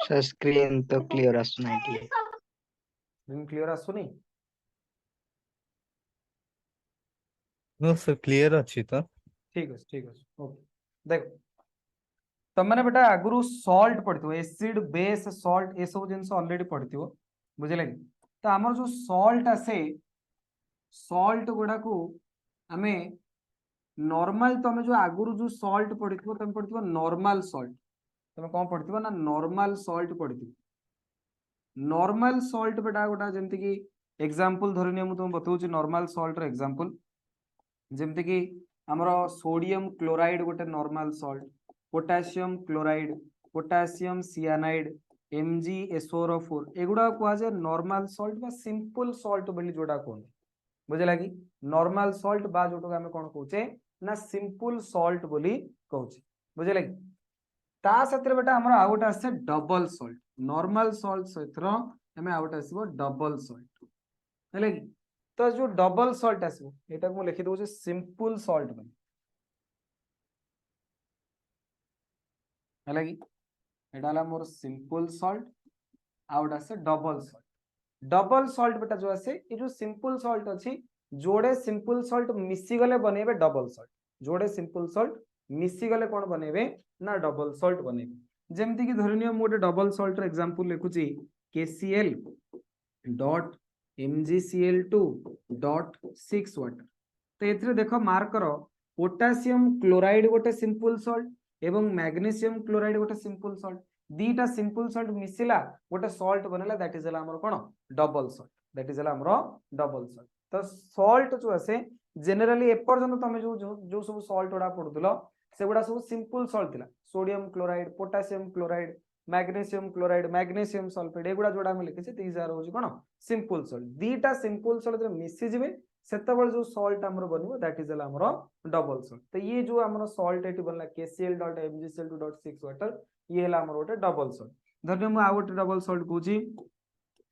Sir screen तो clear आसुना है। स्क्रीन क्लियर आसुनी? नो सर क्लियर अच्छी तो ठीक है, ठीक है, ओके। देखो तमने बेटा आगुरु सॉल्ट पड़िथो, एसिड बेस सॉल्ट ए सब जिंस ऑलरेडी पड़िथो, बुझिले कि? तो हमर जो सॉल्ट आसे, सॉल्ट गुडा को हमें नॉर्मल, तमे जो आगुरु जो सॉल्ट पड़िथो तमे पड़िथो नॉर्मल सॉल्ट, तमे कोन पड़िथो ना नॉर्मल सॉल्ट पड़िथो। नॉर्मल सॉल्ट बेटा गोटा जेमति कि एग्जांपल धरनिया मु तुम बताउची नॉर्मल सॉल्ट रो एग्जांपल, जेमति कि हमरो सोडियम क्लोराइड गोटे normal salt, potassium chloride, potassium cyanide, MgSO4 एगुडा को जे नॉर्मल सॉल्ट बा सिंपल सॉल्ट बोली जोडा कोन, बुझला कि? नॉर्मल सॉल्ट बा जोटा हम कोन कहूचे ना सिंपल सॉल्ट बोली कहूचे, बुझला कि? ता सत्र बेटा हमर आ गोटा आसे डबल सॉल्ट, नॉर्मल सॉल्ट सहित हमें आ गोटा आसीबो डबल सॉल्ट, हेले कि? तो जो डबल सॉल्ट आसीबो एटा को लिखि दउचे सिंपल सॉल्ट बन, हेले कि? एटा हला मोर सिंपल सॉल्ट, आ गोटा आसे डबल सॉल्ट। डबल सॉल्ट बेटा जो आसे ये जो सिंपल सॉल्ट अछि, जोड़े सिंपल सॉल्ट मिसी गले बनेबे डबल सॉल्ट, जोड़े सिंपल सॉल्ट मिसी गले कोन बनेबे ना डबल सॉल्ट बनेबे। जेमति कि धरनियो मु गोटे डबल सॉल्ट रो एग्जांपल लिखुची KCl dot MgCl2 dot 6 water. तो एथरे देखो मार्क करो पोटेशियम क्लोराइड गोटे सिंपल सॉल्ट एवं मैग्नीशियम क्लोराइड गोटे सिंपल सॉल्ट, दीटा सिंपल सॉल्ट मिसिला गोटे सॉल्ट बनला, दैट इज हमर कोन डबल सॉल्ट, दैट इज हमर डबल सॉल्ट। तो सॉल्ट जो आसे जनरली एपर्यंत तमे जो जो सब सॉल्ट उडा पडुतलो सेगुडा सब सिंपल सॉल्ट थिला, sodium chloride, potassium chloride, magnesium chloride, magnesium sulphate एगुडा जोडा हम लिखिसे दीज आर होजी कोन सिंपल सॉल्ट। दीटा सिंपल सॉल्ट जे मिसि जिवे सेतबेल जो सॉल्ट हमर बनिबो दैट इज हमर डबल सॉल्ट। तो ये जो हमर सॉल्ट एटी बनला KCl.MgCl2.6 वाटर, ये हला हमर गोटे डबल सॉल्ट। धरने मु आ गोटे डबल सॉल्ट कहूची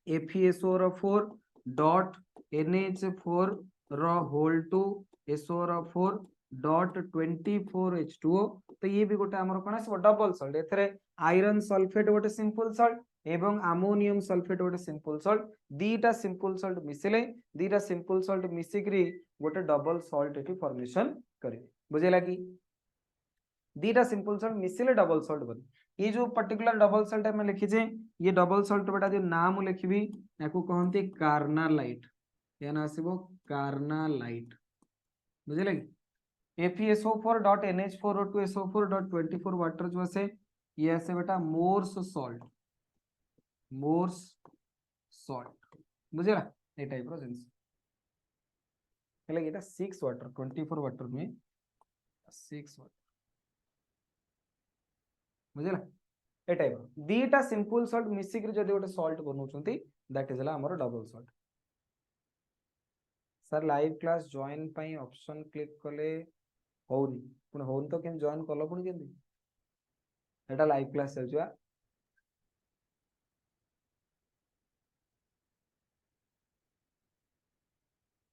FeSO4 डॉट NH4 रो whole two SO4 dot 24H2O। तो ये भी गोटे हमर कोन आसी डबल सॉल्ट, एथरे आयरन सल्फेट गोटे सिंपल सॉल्ट एवं अमोनियम सल्फेट गोटे सिंपल सॉल्ट, दीटा सिंपल सॉल्ट मिसिले, दीटा सिंपल सॉल्ट मिसिकरी गोटे डबल सॉल्ट एटी फॉर्मेशन करे, बुझेला कि? दीटा सिंपल सॉल्ट मिसिले डबल सॉल्ट बने। ये जो पर्टिकुलर डबल सॉल्ट में लिखिजे, ये डबल सॉल्ट बेटा जो नाम लिखिबी याकू कहंती कार्नालाइट, या ना आसीबो कार्नालाइट, बुझिले कि? FeSO4.NH4O2SO4.24 वाटर जो आसे ये आसे बेटा मोर्स सॉल्ट, मोर्स सॉल्ट, बुझिला? ए टाइप रो जिंस हेले एटा 6 वाटर 24 वाटर में 6 वाटर, बुझिला? ए टाइप रो दीटा सिंपल सॉल्ट मिसिक जदि गोटे सॉल्ट बनौछंती दैट इज हला हमर double salt. Sir live class join पई ऑप्शन क्लिक कले होउनी, पुन होउन तो केन जॉइन कलो पुन केन? एटा लाइव क्लास चल जुआ,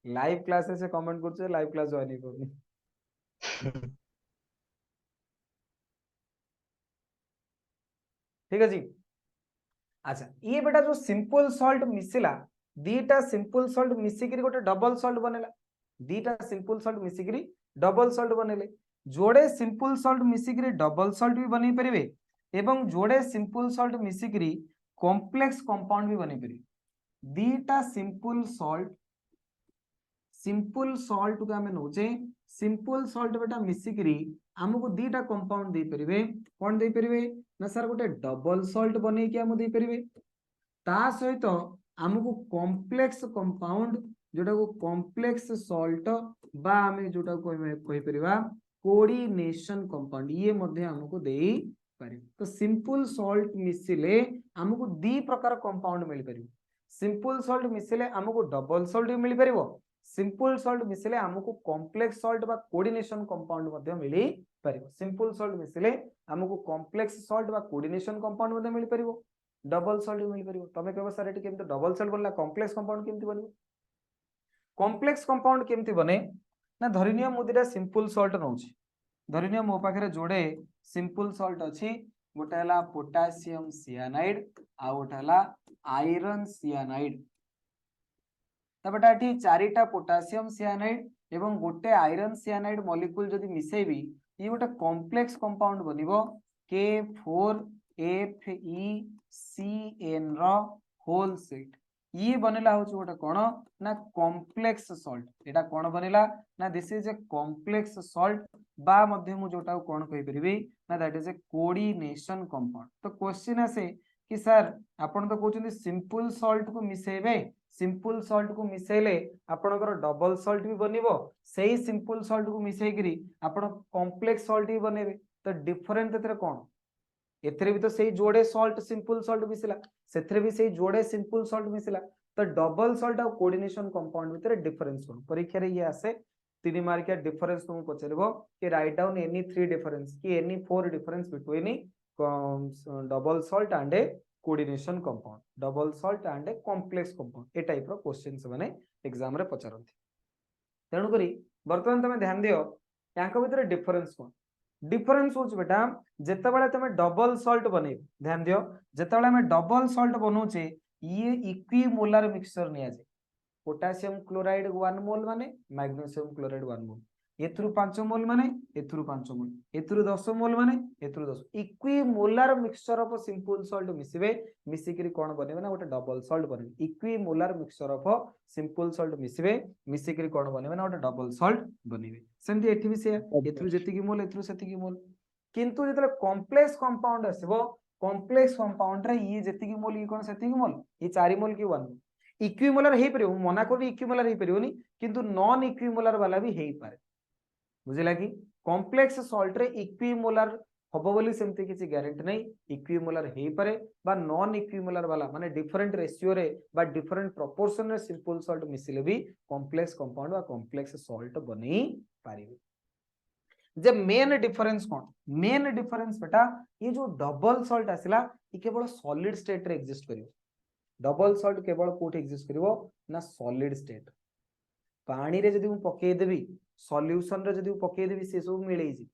लाइव क्लास से कमेंट करछे लाइव क्लास जॉइन करनी। ठीक है जी। अच्छा ये बेटा जो सिंपल सॉल्ट मिसिला, दीटा सिंपल सॉल्ट मिसिकरी गोटे डबल सॉल्ट बनेला, दीटा सिंपल सॉल्ट मिसिकरी डबल सॉल्ट बनेले, जोड़े सिंपल सॉल्ट मिसिकरी डबल सॉल्ट भी बनै परिबे एवं जोड़े सिंपल सॉल्ट मिसिकरी कॉम्प्लेक्स कंपाउंड भी बनै परिबे। दीटा सिंपल सॉल्ट को हमें नौचे, सिंपल सॉल्ट बेटा मिसिकरी हमको दीटा कंपाउंड दे परिबे, कोन दे परिबे ना सर गोटे डबल सॉल्ट बनै कि हम दे परिबे, ता सहित हमको कॉम्प्लेक्स कंपाउंड जोटा को कॉम्प्लेक्स सॉल्ट बा हमें जोटा को कहि परिबा कोऑर्डिनेशन कंपाउंड, ये मध्य हमको देई पारे। तो सिंपल सॉल्ट मिसिले हमको दी प्रकार कंपाउंड मिल परिबो, सिंपल सॉल्ट मिसिले हमको डबल सॉल्ट भी मिल परिबो, सिंपल सॉल्ट मिसिले हमको कॉम्प्लेक्स सॉल्ट बा कोऑर्डिनेशन कंपाउंड मध्य मिली परिबो। सिंपल सॉल्ट मिसिले हमको कॉम्प्लेक्स सॉल्ट बा कोऑर्डिनेशन कंपाउंड मध्य मिल परिबो, डबल सॉल्ट मिल परिबो। तमे कहबो सर एटी केमते डबल सॉल्ट बनला, कॉम्प्लेक्स कंपाउंड केमते बनिबो? कॉम्प्लेक्स कंपाउंड केमते बने ना, धरिनिया मु दिटा सिंपल सॉल्ट नउची, धरिनिया मो पाखरे जोड़े सिंपल सॉल्ट अछि, गोटे हला पोटासियम सियानाइड आ गोटे हला आयरन सियानाइड तबटा एठी चारिटा पोटासियम सियानाइड एवं गोटे आयरन सियानाइड मॉलिक्यूल जदि मिसेबी ये गोटे कॉम्प्लेक्स कंपाउंड बनिबो K4FeCN रो होल सेट ये बनेला होची गोटे कोन ना कॉम्प्लेक्स सॉल्ट एटा कोन बनेला ना this is a complex salt बा मध्य मु जोटा कोन कहि परिबी ना that is a coordination compound तो क्वेश्चन आसे कि सर आपण तो कहउछन सिंपल सॉल्ट को मिसेबे सिंपल सॉल्ट को मिसेले आपनकर डबल सॉल्ट भी बनिबो सेही सिंपल सॉल्ट को मिसेई करी आपण कॉम्प्लेक्स सॉल्ट भी बनेबे तो डिफरेंट एतरे कोन एथरे भी तो सही जोड़े सॉल्ट सिंपल सॉल्ट मिसिला सेथरे भी सही जोड़े सिंपल सॉल्ट मिसिला तो डबल सॉल्ट और कोऑर्डिनेशन कंपाउंड भितर डिफरेंस कोन परीक्षा रे ये आसे 3 मार्किया डिफरेंस तुम पचरबो कि राइट डाउन एनी 3 डिफरेंस कि any 4 difference between double salt and a coordination compound double salt and a complex compound ए टाइप रो क्वेश्चंस माने एग्जाम रे पचरंती तेणु करी वर्तमान तमे ध्यान दियो यांको भितर डिफरेंस कोन डिफरेंस होच बेटा जेतेबेले तमे डबल सॉल्ट बने ध्यान दियो जेतेबेले हमें डबल सॉल्ट बनौचे ये इक्विमोलर मिक्सचर निया जे पोटासियम क्लोराइड 1 मोल माने मैग्नीशियम क्लोराइड 1 मोल एथुरु 5 मोल माने एथुरु 5 मोल एथुरु 10 मोल माने एथुरु 10 equimolar mixture of simple salt मिसिबे मिसिकरी कोन बनेबे ना गोटे डबल सॉल्ट बनेबे equimolar mixture of simple salt मिसिबे मिसिकरी कोन बनेबे ना गोटे डबल सॉल्ट बनेबे सेमती एठी भी से एथुरु जेतिकी मोल एथुरु सेतिकी मोल किंतु जेतले कॉम्प्लेक्स कंपाउंड आसीबो कॉम्प्लेक्स कंपाउंड रे ये जेतिकी मोल ये कोन सेतिकी मोल ये 4 मोल की 1 इक्विमोलर हे परियो मना को भी इक्विमोलर हे परियोनी किंतु नॉन इक्विमोलर वाला भी हे पारे बुझिला कि कॉम्प्लेक्स सॉल्ट रे इक्विमोलर हबो बोली सेमती किछि ग्यारंटी नै इक्विमोलर हे पारे बा नॉन इक्विमोलर वाला माने डिफरेंट रेशियो रे बा डिफरेंट प्रोपोर्शन रे सिंपल सॉल्ट मिसिले भी कॉम्प्लेक्स कंपाउंड बा कॉम्प्लेक्स सॉल्ट बनै पारिबे जे मेन डिफरेंस कोन मेन डिफरेंस बेटा ये जो डबल सॉल्ट आसिला ये केवल सॉलिड स्टेट रे एग्जिस्ट करियो डबल सॉल्ट केवल कोठ एग्जिस्ट करिवो ना सॉलिड स्टेट पानी रे जदि मु पके देबी सॉल्यूशन रे जदि मु पके देबी से सब मिलै जी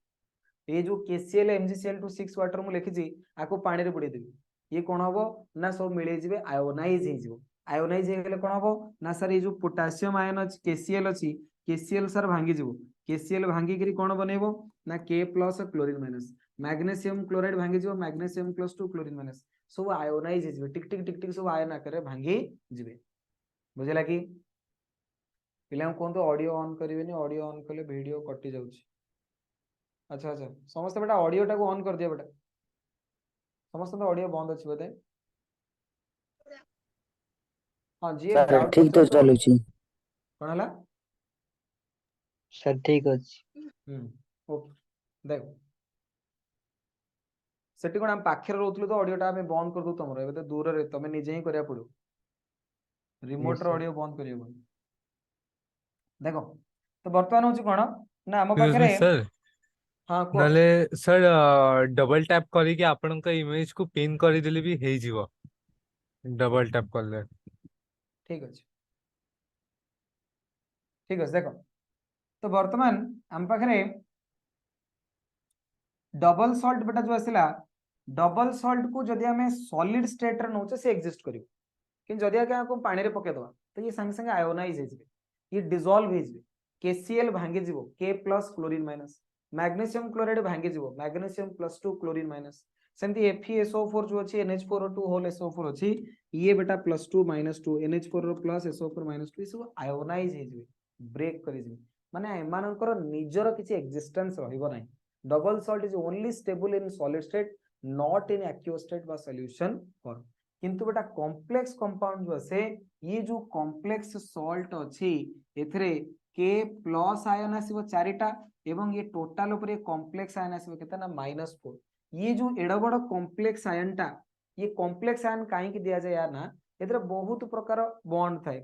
ए जो KCl MgCl2 6 वाटर मु लिखि जी आको पानी रे बुडे देबी ये कोन हबो ना सब मिलै जिवे आयोनाइज हे जिवो आयोनाइज हे गेले कोन हबो ना सर ये जो पोटेशियम आयन अछि KCl अछि KCl सर भांगी जिवो KCl भांगी करी कोन बनेबो ना K+ chlorine minus magnesium chloride भांगी जिवो मैग्नीशियम +2 क्लोरीन माइनस सब आयोनाइज हे जिवे टिक टिक टिक टिक सब आयन आकर भांगी जिवे बुझिला कि पिला कोन तो ऑडियो ऑन करिवेनी ऑडियो ऑन कले वीडियो कटि जाउची अच्छा अच्छा समस्त बेटा ऑडियो टाको ऑन कर दिया बेटा समस्त तो ऑडियो बंद अछि बते हां जी सर ठीक तो चलू छी कोन हला सर ठीक अछि ओके देखो सेटी कोन हम पाखर रहउतलु तो ऑडियोटा हमें बंद कर दउ तमरो एबे तो दूर रे तमे निजे ही करिया पड़ो रिमोट रो ऑडियो बंद करियो देखो तो वर्तमान होची कोन ना हम एक्सक्यूज पाखरे मी सर हां को नले सर डबल टैप करिके आपनका इमेज को पिन करि देले भी हे जीवो डबल टैप करले ठीक अछि देखो तो वर्तमान हम पाखरे डबल सॉल्ट बेटा जो आसिला डबल सॉल्ट को जदि हमें सॉलिड स्टेट रे नोचे से एग्जिस्ट करियो कि जदि आके को पानी रे पके दवा तो ये संग संग आयोनाइज हे जिवे ये डिसॉल्व हे जिवे KCl भांगे जिवो K+ chlorine minus magnesium chloride भांगे जिवो मैग्नीशियम +2 क्लोरीन माइनस सेमती FeSO4 जो अछि NH4O2 होल SO4 अछि ये बेटा +2 -2 NH4 रो प्लस SO4 -2 सब आयोनाइज हे जिवे ब्रेक करि जिवे माने एमानकर निजर किछि एक्जिस्टेंस रहिबो नै double salt is only stable in solid state not in aqueous state बा सॉल्यूशन फॉर्म किंतु बेटा कॉम्प्लेक्स कंपाउंड जो से ये जो कॉम्प्लेक्स सॉल्ट अछि एथरे K+ आयन आसीबो चारिटा एवं ये टोटल ऊपर कॉम्प्लेक्स आयन आसीबो केतना ना -4 ये जो एडा बड़ कॉम्प्लेक्स आयनटा ये कॉम्प्लेक्स आयन काहे कि दिया जाय या ना एथरे बहुत प्रकार बॉन्ड थाए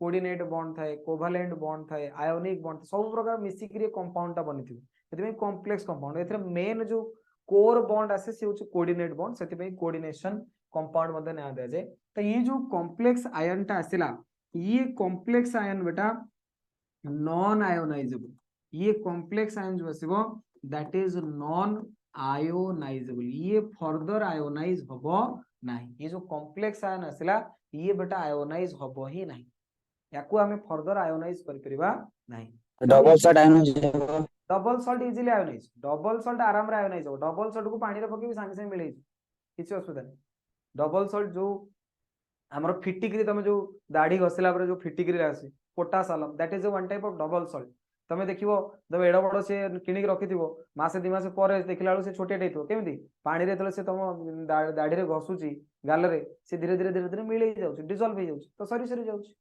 कोऑर्डिनेट बॉन्ड थाए कोवैलेंट बॉन्ड थाए आयोनिक बॉन्ड सब प्रकार मिसी के कंपाउंड ता बनिथिबो एथमे कॉम्प्लेक्स कंपाउंड एथरे मेन जो कोर बॉन्ड आसे से होची कोऑर्डिनेट बॉन्ड सेति कोऑर्डिनेशन कंपाउंड मध्ये ना दे जाय तो ये जो कॉम्प्लेक्स आयन ता आसिला ये कॉम्प्लेक्स आयन बेटा नॉन आयोनाइजेबल ये कॉम्प्लेक्स आयन जो आसीबो दैट इज नॉन आयोनाइजेबल, ये फर्दर आयोनाइज हबो नाही। ये जो कॉम्प्लेक्स आयन आसिला ये बेटा आयोनाइज हबो ही नाही, याकू आमे फर्दर आयोनाइज करि परिबा नाही। Double salt ionize double salt easily ionize, double salt आराम रे आयोनाइज हो, डबल सल्ट को पानी रे पके सांगे सांगे मिले किसी असुविधा नहीं। डबल सल्ट जो हमर फिटिकरी तमे जो दाढ़ी घसिला पर जो फिटिकरी आसी potash Alam, that is one type of double Salt. तमे देखिबो जब एडा बड़ से किनिक रखिथिबो मासे दि मासे पर देखिला बेलू से छोटे डेइथो केमिति पानी रे तले से तम दाढ़ी रे घसुची गाल रे से धीरे धीरे धीरे धीरे मिले जाउची, डिसॉल्व हो जाउची, तो सरी सरी जाउची।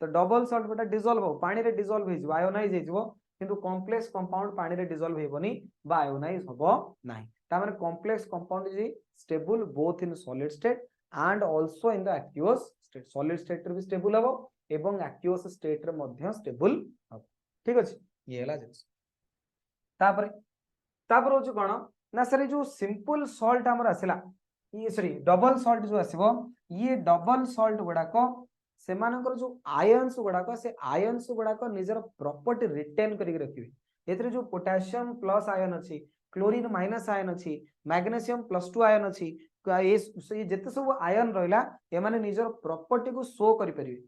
तो डबल सल्ट बेटा डिसॉल्व हो पानी रे डिसॉल्व हो जिवो, आयोनाइज हो जिवो, किंतु कॉम्प्लेक्स कंपाउंड पानी रे डिसॉल्व हेबोनी बा आयोनाइज हबो नाही। ता माने complex compound is stable both in solid state and also in the aqueous state, solid state रे भी स्टेबल हबो एवं aqueous state रे मध्य स्टेबल हबो। ठीक अछि, ये हला जिंस। तापर होछ कोन ना सर जो सिंपल सॉल्ट हमर आसिला ये सॉरी डबल सॉल्ट जो आसीबो, ये डबल सॉल्ट गुडा को सेमानकर जो आयन्स गुडा को से आयन्स गुडा को निजर प्रॉपर्टी रिटेन करि रखिबे। एतरे जो पोटेशियम प्लस आयन अछि, क्लोरीन माइनस आयन अछि, मैग्नीशियम +2 आयन अछि, ये जेते सब आयन रहिला ए माने निजर प्रॉपर्टी को शो करि परिबे।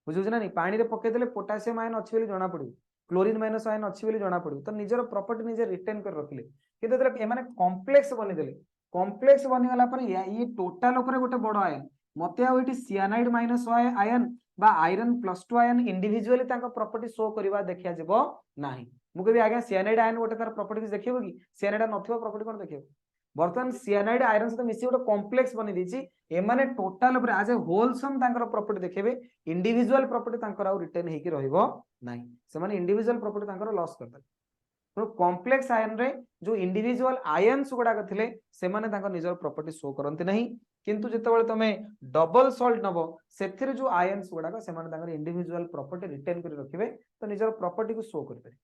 बुझुछ ना नहीं, पानी रे पके देले पोटेशियम आयन अछि बोली जणा पड़िबो, क्लोरीन माइनस आयन अछि बोली जणा पड़िबो, तो निजर प्रॉपर्टी निजे रिटेन कर रखिले। किंतु जब ए माने कॉम्प्लेक्स बनि देले, कॉम्प्लेक्स बनि गला पर ये टोटल ऊपर गोटे बड़ आयन मते आ एठी सियानाइड माइनस आयन बा आयरन +2 आयन इंडिविजुअली तांको प्रॉपर्टी शो करबा देखिया जेबो नाही। मु कहबी आगे सियानाइड आयन गोटे तार प्रॉपर्टीज देखिबो कि सियानाइड नथिबो प्रॉपर्टी कोन देखिबो। बर्तमान सियानाइड आयरन से मिसी गोटे कॉम्प्लेक्स बनि दिछि, ए माने टोटल ऊपर आज ए होलसम तांकर प्रॉपर्टी देखिबे, इंडिविजुअल प्रॉपर्टी तांकर आ रिटेन हेकि रहइबो नाही, से माने इंडिविजुअल प्रॉपर्टी तांकर लॉस कर दे। तो कॉम्प्लेक्स आयन रे जो इंडिविजुअल आयन्स गुडा थिले से माने तांकर निजर प्रॉपर्टी शो करंती नहीं, किंतु जेतेबेले तमे डबल सॉल्ट नबो सेथिरे जो आयन्स गुडा से माने तांकर इंडिविजुअल प्रॉपर्टी रिटेन करि रखिबे, तो निजर प्रॉपर्टी को शो करि परिबे।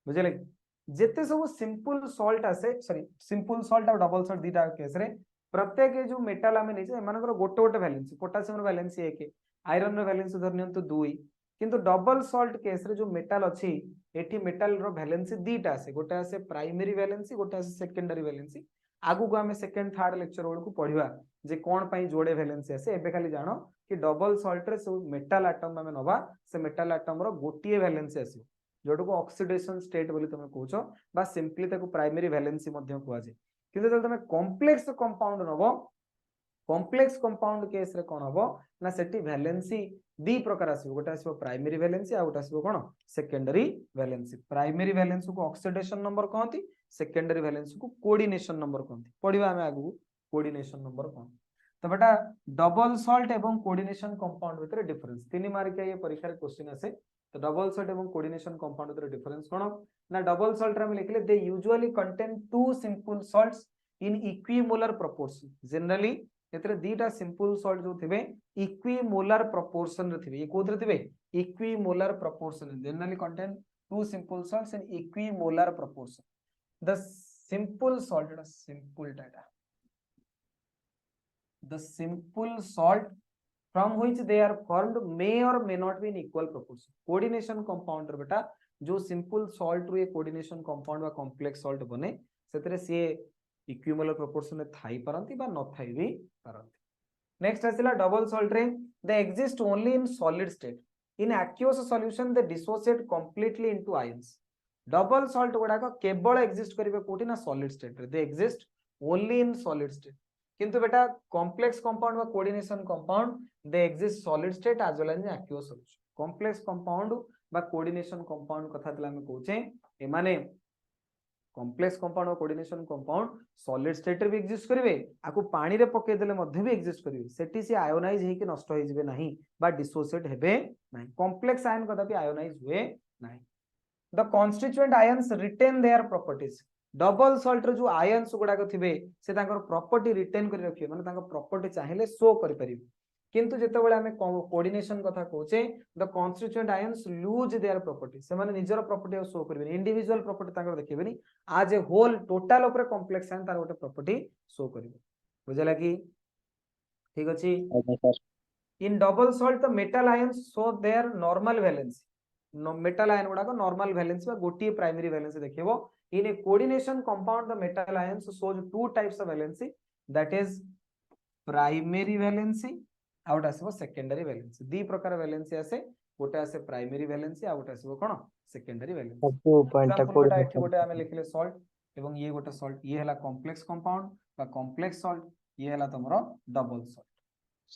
बुझले जेते सब सिंपल सॉल्ट आसे सॉरी सिंपल सॉल्ट और डबल सॉल्ट दीटा केस रे प्रत्येक जो मेटल आमे नेजे एमानकर गोटे गोटे वैलेंसी, पोटेशियम रो वैलेंसी 1, आयरन रो वैलेंसी धरनियंतु 2, किंतु डबल सॉल्ट केस रे जो मेटल अछि एठी मेटल रो वैलेंसी दीटा आसे, गोटे आसे प्राइमरी वैलेंसी, गोटे आसे सेकेंडरी वैलेंसी। आगु को हमें सेकंड थर्ड लेक्चर बेलू पढ़िबा जे कोन पई जोड़े वैलेंसी आसे। एबे खाली जानो कि डबल सॉल्ट रे सब मेटल एटम हमें नबा, से मेटल एटम रो गोटिए वैलेंसी आसी जोटो को ऑक्सीडेशन स्टेट बोली तमे कहउछो बा सिंपली ताको प्राइमरी वैलेंसी मध्य कुआ जे। किंतु जब तमे कॉम्प्लेक्स कंपाउंड नबो, कॉम्प्लेक्स कंपाउंड केस रे कोन हबो ना सेठी वैलेंसी दी प्रकार आसीबो, गोटे आसीबो प्राइमरी वैलेंसी आ गोटे आसीबो कोन सेकेंडरी वैलेंसी। प्राइमरी वैलेंसी को ऑक्सीडेशन नंबर कहंती, सेकेंडरी वैलेंसी को कोऑर्डिनेशन नंबर कहंती। पढिबा हमें आगु कोऑर्डिनेशन नंबर कोन। तो बेटा डबल सॉल्ट एवं कोऑर्डिनेशन कंपाउंड भितर डिफरेंस 3 मार्क ये परीक्षा रे क्वेश्चन आसे। तो डबल सॉल्ट एवं कोऑर्डिनेशन कंपाउंड भितर डिफरेंस कोन ना डबल सॉल्ट रे हम लिखले they usually contain 2 simple salts in equimolar proportion. Generally एतरे दीटा सिंपल सॉल्ट जो थिबे इक्विमोलर प्रोपोर्शन रे थिबे, ये कोथरे थिबे equimolar proportion. Generally contain 2 simple salts in equimolar proportion. The simple salt simple डाटा, the simple salt from which they are formed may or may not be in equal proportion। coordination compound रे बेटा जो simple salt रे coordination compound वा complex salt बने सेतरे से equimolar proportion में थाई परंती बा न थाई भी परंती। नेक्स्ट आसिला डबल सॉल्ट रे they exist only in solid state, in aqueous solution they dissociate completely into ions. Double salt गुडा को केवल एग्जिस्ट करिवे कोठी ना सॉलिड स्टेट रे, they exist only in solid state. किंतु बेटा कॉम्प्लेक्स कंपाउंड वा coordination compound they exist solid state as well as aqueous solution. Complex compound बा कोऑर्डिनेशन कंपाउंड कथा तला हम कहूचे ए माने कॉम्प्लेक्स कंपाउंड और कोऑर्डिनेशन कंपाउंड सॉलिड स्टेट रे भी एग्जिस्ट करिवे, आकु पानी रे पके देले मध्ये भी एग्जिस्ट करिवे, सेठी से आयोनाइज हे कि नष्ट होई जिवे नाही बा डिसोसिएट हेबे नाही। कॉम्प्लेक्स आयन कदापि आयोनाइज हुए नाही। The constituent ions retain their properties. Double salt रे जो आयन्स गुडा थिबे से तांकर प्रॉपर्टी रिटेन करि रखिबे, माने तांकर प्रॉपर्टी चाहिले शो करि परिबे। किंतु जेतेबेले हमें कोऑर्डिनेशन कथा कहूचे the constituent ions lose their property, से माने निजर प्रॉपर्टी शो करिबेनी, इंडिविजुअल प्रॉपर्टी तांकर देखिबेनी, आज ए होल टोटल ऊपर कॉम्प्लेक्स आयन तार गोटे प्रॉपर्टी शो करिबे। बुझला कि ठीक अछि। In double salt the metal ions show their normal valency. Metal ion गुडा को नॉर्मल वैलेंसी बा गोटी प्राइमरी वैलेंसी देखिबो, In a coordination compound, the metal ions shows two types of valency, that is primary valency आउट आसीबो secondary valency दी प्रकार valency आसे गोटे आसे प्राइमरी वैलेंसी आ गोटे आसीबो कोन सेकेंडरी वैलेंसी 2.टा एग्जांपल बेटा एठी कोऑर्डिनेशन गोटे आमे लिखले सॉल्ट एवं ये गोटे सॉल्ट ये हला कॉम्प्लेक्स कंपाउंड बा कॉम्प्लेक्स सॉल्ट ये हला तमरो डबल सॉल्ट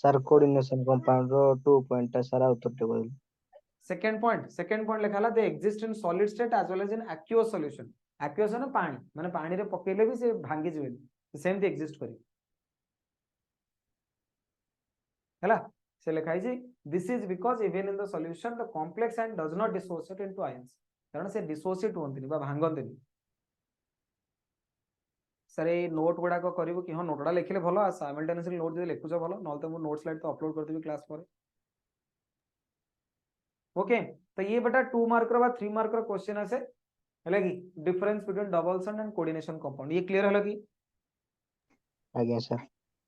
सर कोऑर्डिनेशन कंपाउंड रो 2.टा सारा उत्तर टेबल सेकंड पॉइंट लिखाला they exist in solid state as well as in aqueous solution aqueous न पानी माने पानी रे पकेले भी से भांगी जिवे सेम एक्जिस्ट करी हला से लिखाई जी this is because even in the solution the complex ion does not dissociate into ions कारण से डिसोसिएट होंतिनी बा भांगंतिनी सर ए नोट गुडा को करिवो कि हां नोटडा लिखले भलो आ साइमल्टेनियसली नोट जे लिखुछ भलो नल तो मो नोट स्लाइड तो अपलोड कर देबी क्लास पर ओके तो ये बेटा 2 मार्क रो बा 3 मार्क रो क्वेश्चन आसे हला कि difference between double salt and coordination compound ये क्लियर हला कि आज्ञा सर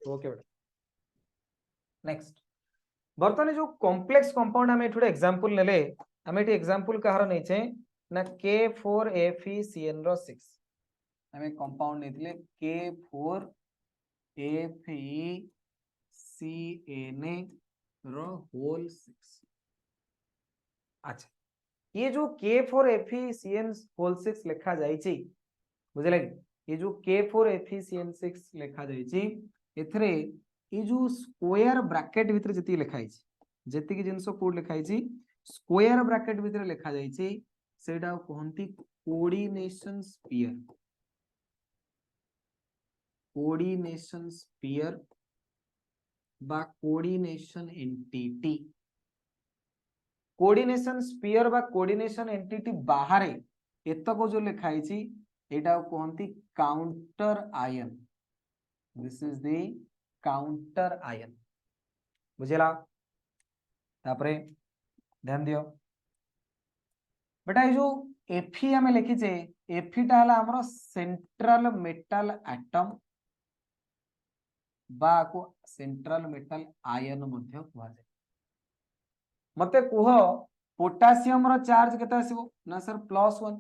ओके बेटा नेक्स्ट बर्तमान जो कॉम्प्लेक्स कंपाउंड हमें एठुडे एग्जांपल नेले हमें एठी एग्जांपल कहार नै छे ना K4FeCN रो 6 हमें कंपाउंड नेथिले K4FeCN रो होल 6 अच्छा ये जो K4FeCN होल 6 लिखा जाई छी बुझले ये जो K4FeCN6 लिखा जाई छी एथरे ये जो स्क्वायर ब्रैकेट भीतर जति लिखाई छी जति की जिंसो कोड लिखाई छी स्क्वायर ब्रैकेट भीतर लिखा जाई छी सेटा कहंती कोऑर्डिनेशन स्फीयर बा कोऑर्डिनेशन एंटिटी कोऑर्डिनेशन स्फीयर बा कोऑर्डिनेशन एंटिटी बाहर एतको जो लिखाई छी एटा कहंती counter ion this is the counter ion बुझेला तापरे ध्यान दियो बेटा ये जो Fe हमें लिखी छे Fe टा हला हमरो सेंट्रल मेटल एटम बा को सेंट्रल मेटल आयन मध्य कुआ जाय मते कुह पोटेशियम रो चार्ज केते आसीबो ना सर +1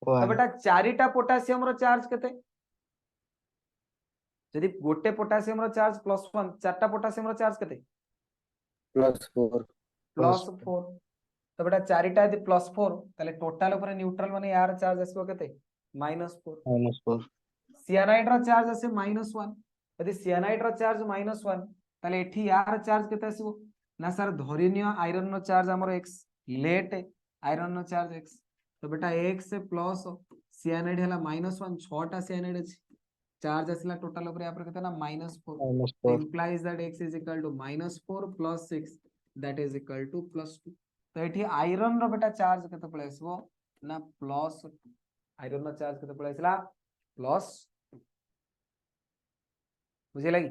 तो बेटा चारिटा पोटेशियम रो चार्ज केते यदि गोटे पोटेशियम रो चार्ज +1 चारटा पोटेशियम रो चार्ज केते +4 तो बेटा चारिटा यदि +4 ताले टोटल ऊपर न्यूट्रल माने यार चार्ज आसीबो केते -4 सियानाइड रो चार्ज आसे -1 यदि सियानाइड रो चार्ज -1 ताले एठी यार चार्ज केते आसीबो ना सर धरिनियो आयरन नो चार्ज हमरो x लेट आयरन नो चार्ज x तो बेटा x से प्लस सियानाइड हला -1 6टा सियानाइड अछि चार्ज आसिला टोटल ऊपर यहाँ पर कितना -4 so implies that x is equal to -4 plus 6 that is equal to +2 तो एठी आयरन रो बेटा चार्ज केते पळे आसबो ना +2 आयरन रो चार्ज केते पळे आसिला +2 बुझे लगी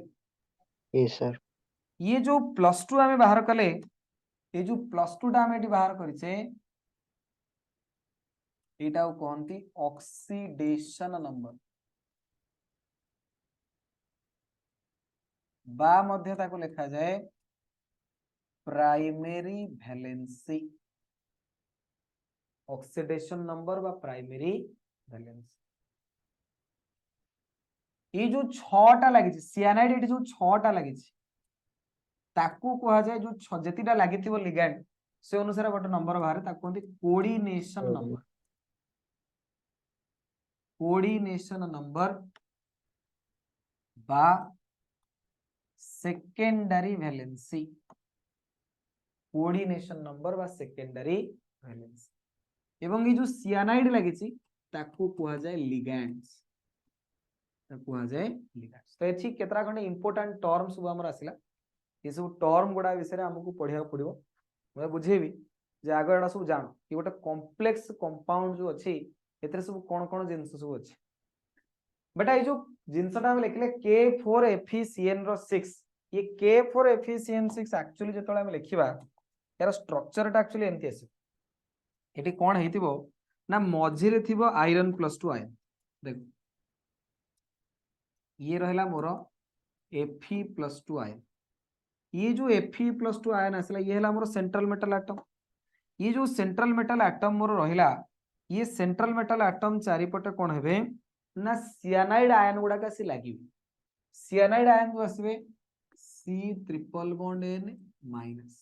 यस सर ये जो +2 हमें बाहर कले ये जो +2 टा हमें एठी बाहर करिसे एटा कोनती ऑक्सीडेशन नंबर बा मध्य ताको लिखा जाए प्राइमरी वैलेंसी ऑक्सीडेशन नंबर बा प्राइमरी वैलेंसी ये जो 6टा लागि सियानाइड एठी जो 6टा लागि ताकू कहा जाए जो जतिटा लागिथिबो लिगैंड से अनुसार गोटे नंबर बाहर ताकू कहंती कोऑर्डिनेशन नंबर बा सेकेंडरी वैलेंसी कोऑर्डिनेशन नंबर बा सेकेंडरी वैलेंसी एवं ये जो सियानाइड लागिछि ताकू कहा जाए लिगैंड्स ताकू कहा जाए लिगैंड्स तो एछि केतरा खंडे इंपोर्टेंट टर्म सब हमर आसिला ये सब टर्म गुडा विषय हमको पढ़िया पड़िबो मैं बुझेबी जे आगे एडा सब जानो कि गोटे कॉम्प्लेक्स कंपाउंड जो अछि एतरे सब कोन कोन जिंस सब अछि बेटा ये जो जिंसटा हम लिखले K4FeCN रो 6 ये K4FeCN6 एक्चुअली जेतोळे हम लिखिबा यार स्ट्रक्चर टा एक्चुअली एंती आसी एटी कोन हेतिबो ना मझिरे थिबो आयरन +2 आयन देखो ये रहला मोर Fe+2 आयन ये जो Fe+2 आयन आसला ये हला मोर सेंट्रल मेटल एटम ये जो सेंट्रल मेटल एटम मोर रहिला ये सेंट्रल मेटल एटम चारिपटे कौन हेबे ना सियानाइड आयन गुडा आसी लागिबे सियानाइड आयन जो आसबे C triple bond N minus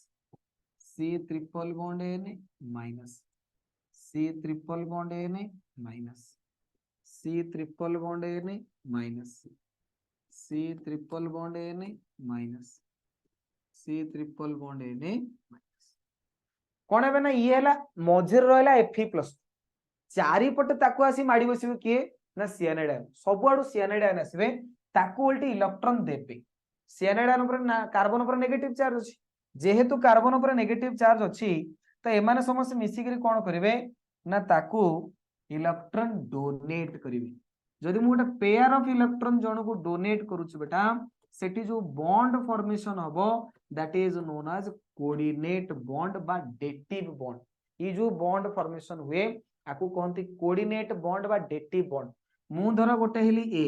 C triple bond N minus C triple bond N minus C triple bond N minus C triple bond N minus C triple bond N minus कौन है ना ये है मझिर रहा Fe+ चारिपटे ताकू आसी माड़ी बसिबे किए ना सियानाइड आयन सब आडू सियानाइड आयन आसीबे ताकू उल्टी इलेक्ट्रॉन देबे सियानाइड आयन ऊपर कार्बन ऊपर नेगेटिव चार्ज अछि जेहेतु कार्बन ऊपर नेगेटिव चार्ज अछि तो एमाने समस्त मिसिकरी कोन करिवे ना ताकू इलेक्ट्रॉन डोनेट करिवे जदि मु गोटे पेयर ऑफ इलेक्ट्रॉन जण को डोनेट करूछु बेटा सेठी जो बॉन्ड फॉर्मेशन हबो that is known as coordinate bond बा डेटिव बॉन्ड ये जो बॉन्ड फॉर्मेशन हुए आकु कहंती कोऑर्डिनेट बॉन्ड बा डेटिव बॉन्ड मु धर गोटे हेली ए